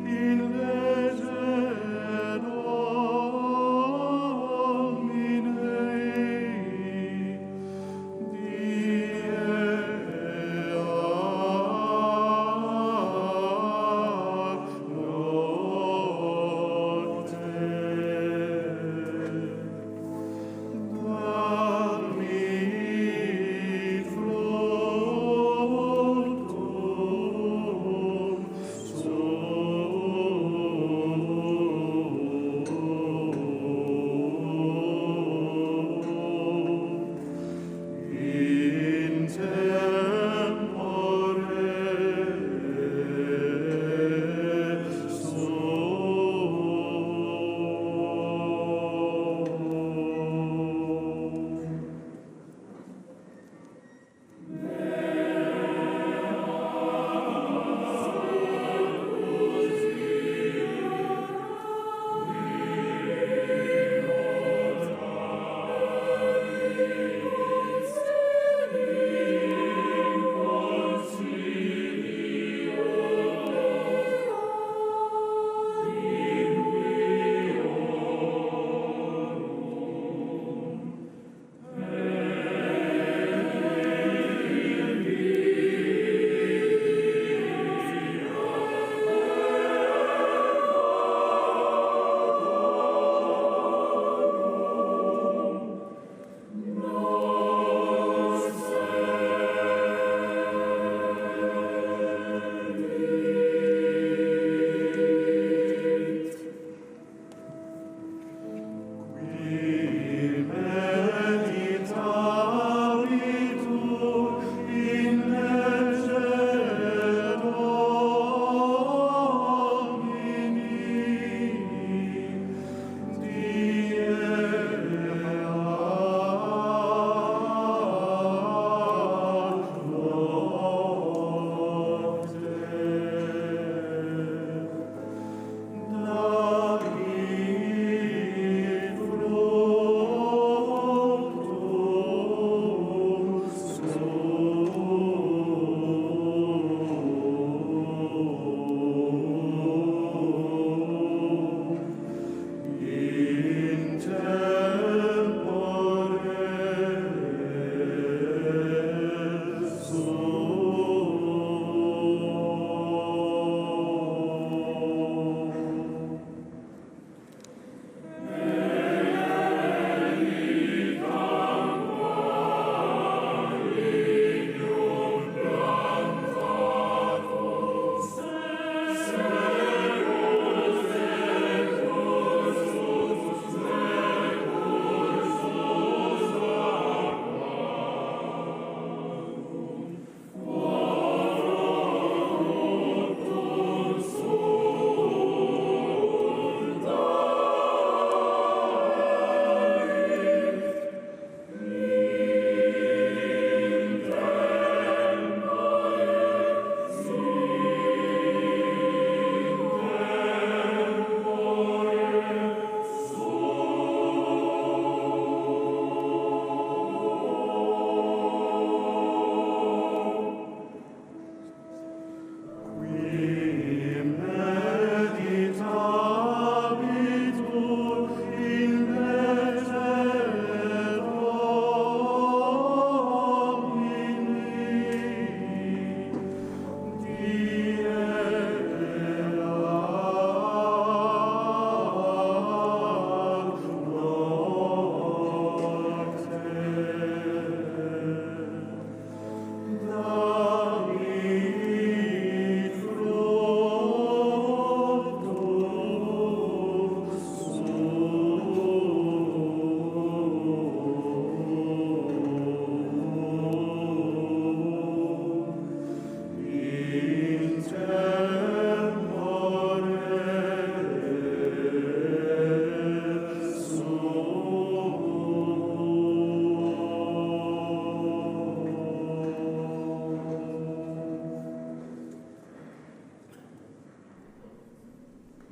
In legem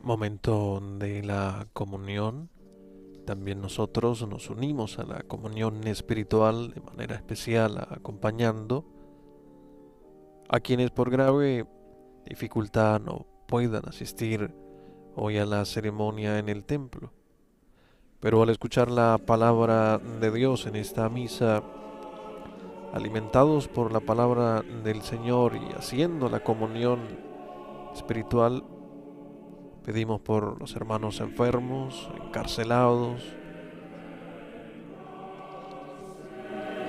Momento de la comunión. También nosotros nos unimos a la comunión espiritual de manera especial, acompañando a quienes por grave dificultad no puedan asistir hoy a la ceremonia en el templo. Pero al escuchar la palabra de Dios en esta misa, alimentados por la palabra del Señor y haciendo la comunión espiritual, pedimos por los hermanos enfermos, encarcelados,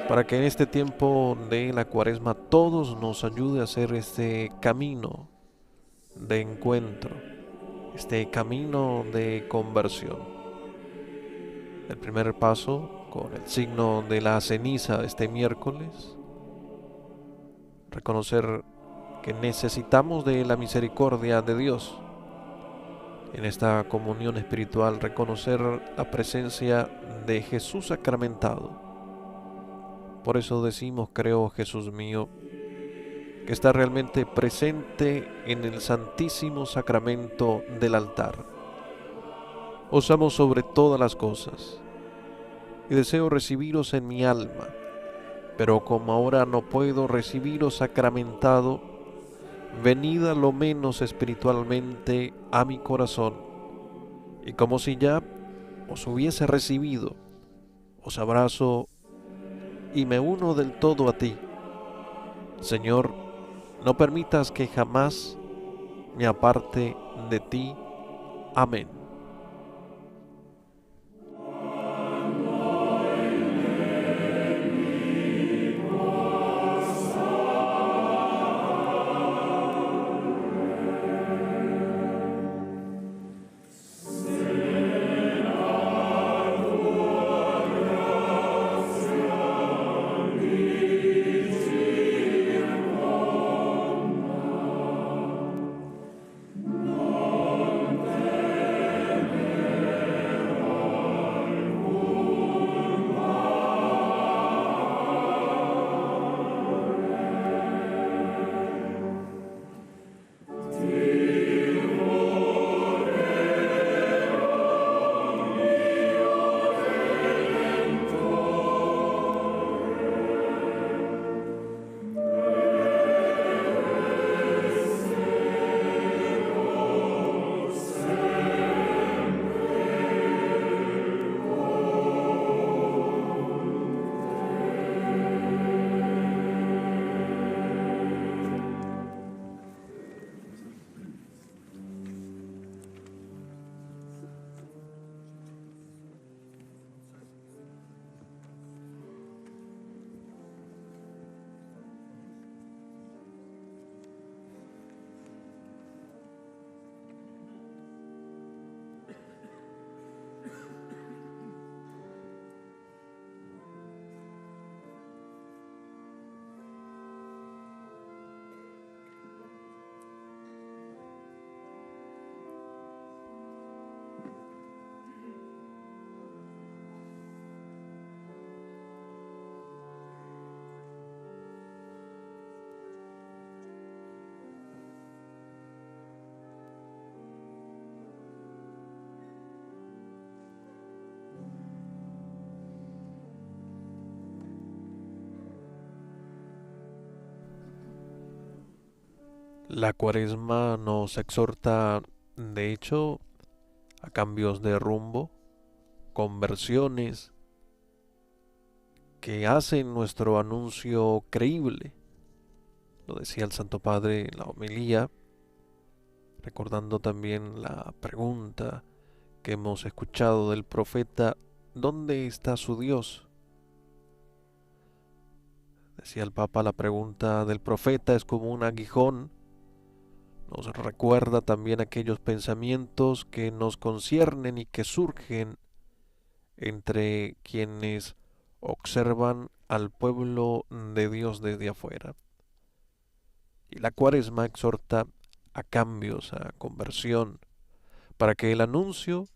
para que en este tiempo de la Cuaresma todos nos ayude a hacer este camino de encuentro, este camino de conversión. El primer paso, con el signo de la ceniza este miércoles, reconocer que necesitamos de la misericordia de Dios. En esta comunión espiritual, reconocer la presencia de Jesús sacramentado. Por eso decimos, creo, Jesús mío, que está realmente presente en el Santísimo Sacramento del altar. Os amo sobre todas las cosas y deseo recibiros en mi alma, pero como ahora no puedo recibiros sacramentado, venid a lo menos espiritualmente a mi corazón, y como si ya os hubiese recibido, os abrazo y me uno del todo a ti. Señor, no permitas que jamás me aparte de ti. Amén. La Cuaresma nos exhorta, de hecho, a cambios de rumbo, conversiones que hacen nuestro anuncio creíble. Lo decía el Santo Padre en la homilía, recordando también la pregunta que hemos escuchado del profeta: ¿dónde está su Dios? Decía el Papa, la pregunta del profeta es como un aguijón. Nos recuerda también aquellos pensamientos que nos conciernen y que surgen entre quienes observan al pueblo de Dios desde afuera. Y la Cuaresma exhorta a cambios, a conversión, para que el anuncio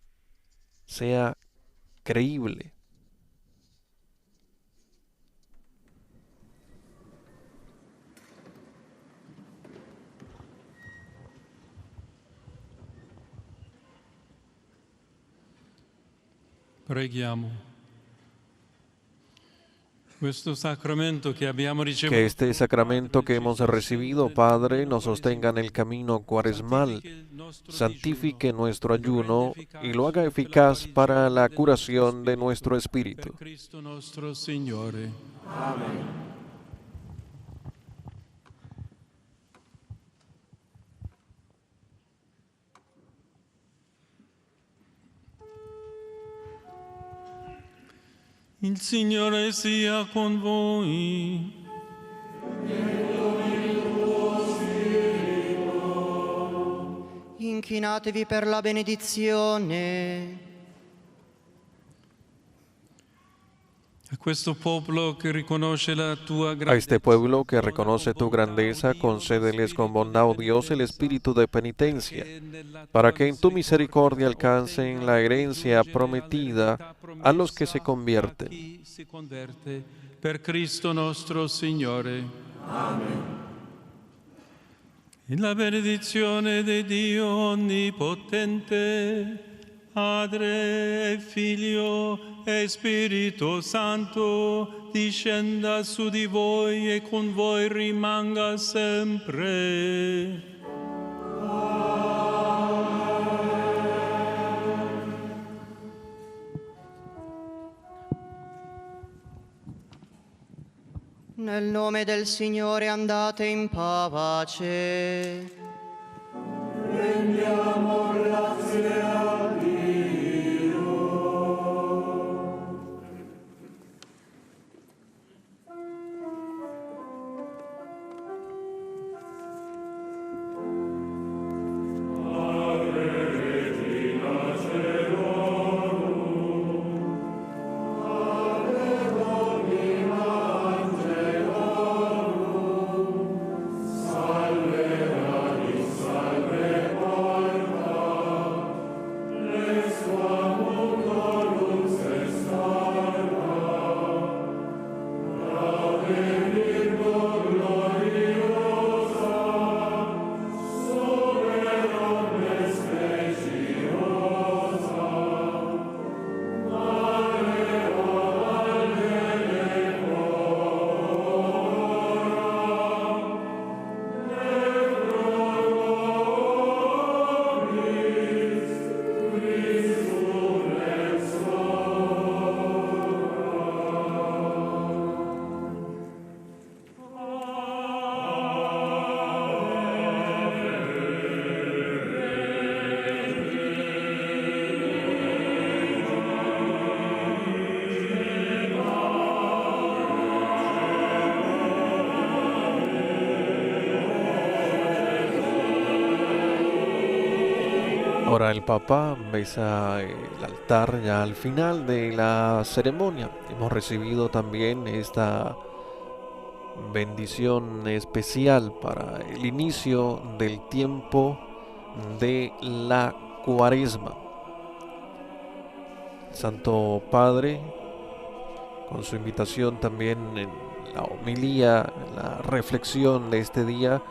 sea creíble. Preghiamo. Questo sacramento che abbiamo ricevuto, Que este sacramento que hemos recibido, Padre, nos sostenga en el camino cuaresmal, santifique nuestro ayuno y lo haga eficaz para la curación de nuestro espíritu. per Cristo nostro Signore. Il Signore sia con voi. Inchinatevi per la benedizione. A questo popolo che riconosce la tua A grandezza, este pueblo que reconoce tu grandeza, concédeles con bondad, oh Dios, el espíritu de penitencia, para que en tu misericordia alcancen la herencia prometida a los que se convierten. chi si converte, per Cristo nostro Signore. Amen. E la benedizione di Dio Onnipotente, Padre, Figlio e Spirito Santo, discenda su di voi e con voi rimanga sempre. Nel nome del Signore andate in pace. Ahora el Papa besa el altar ya al final de la ceremonia. Hemos recibido también esta bendición especial para el inicio del tiempo de la Cuaresma. Santo Padre, con su invitación también en la homilía, en la reflexión de este día,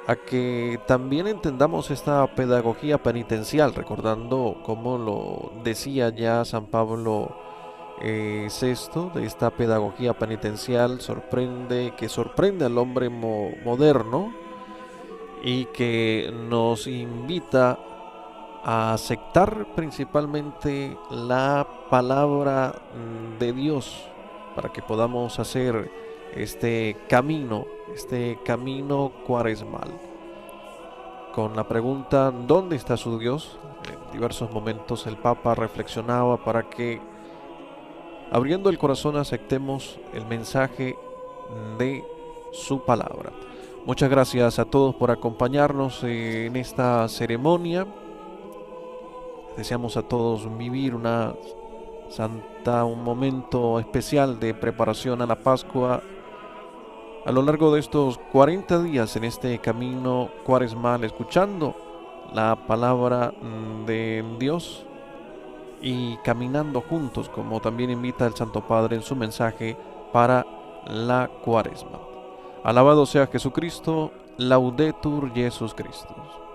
a que también entendamos esta pedagogía penitencial, recordando como lo decía ya San Pablo VI, de esta pedagogía penitencial que sorprende al hombre moderno y que nos invita a aceptar principalmente la palabra de Dios para que podamos hacer este camino cuaresmal. Con la pregunta ¿dónde está su Dios? En diversos momentos el Papa reflexionaba para que, abriendo el corazón, aceptemos el mensaje de su palabra. Muchas gracias a todos por acompañarnos en esta ceremonia. Deseamos a todos vivir un momento especial de preparación a la Pascua a lo largo de estos 40 días en este camino cuaresmal, escuchando la palabra de Dios y caminando juntos, como también invita el Santo Padre en su mensaje para la Cuaresma. Alabado sea Jesucristo, Laudetur Jesus Christus.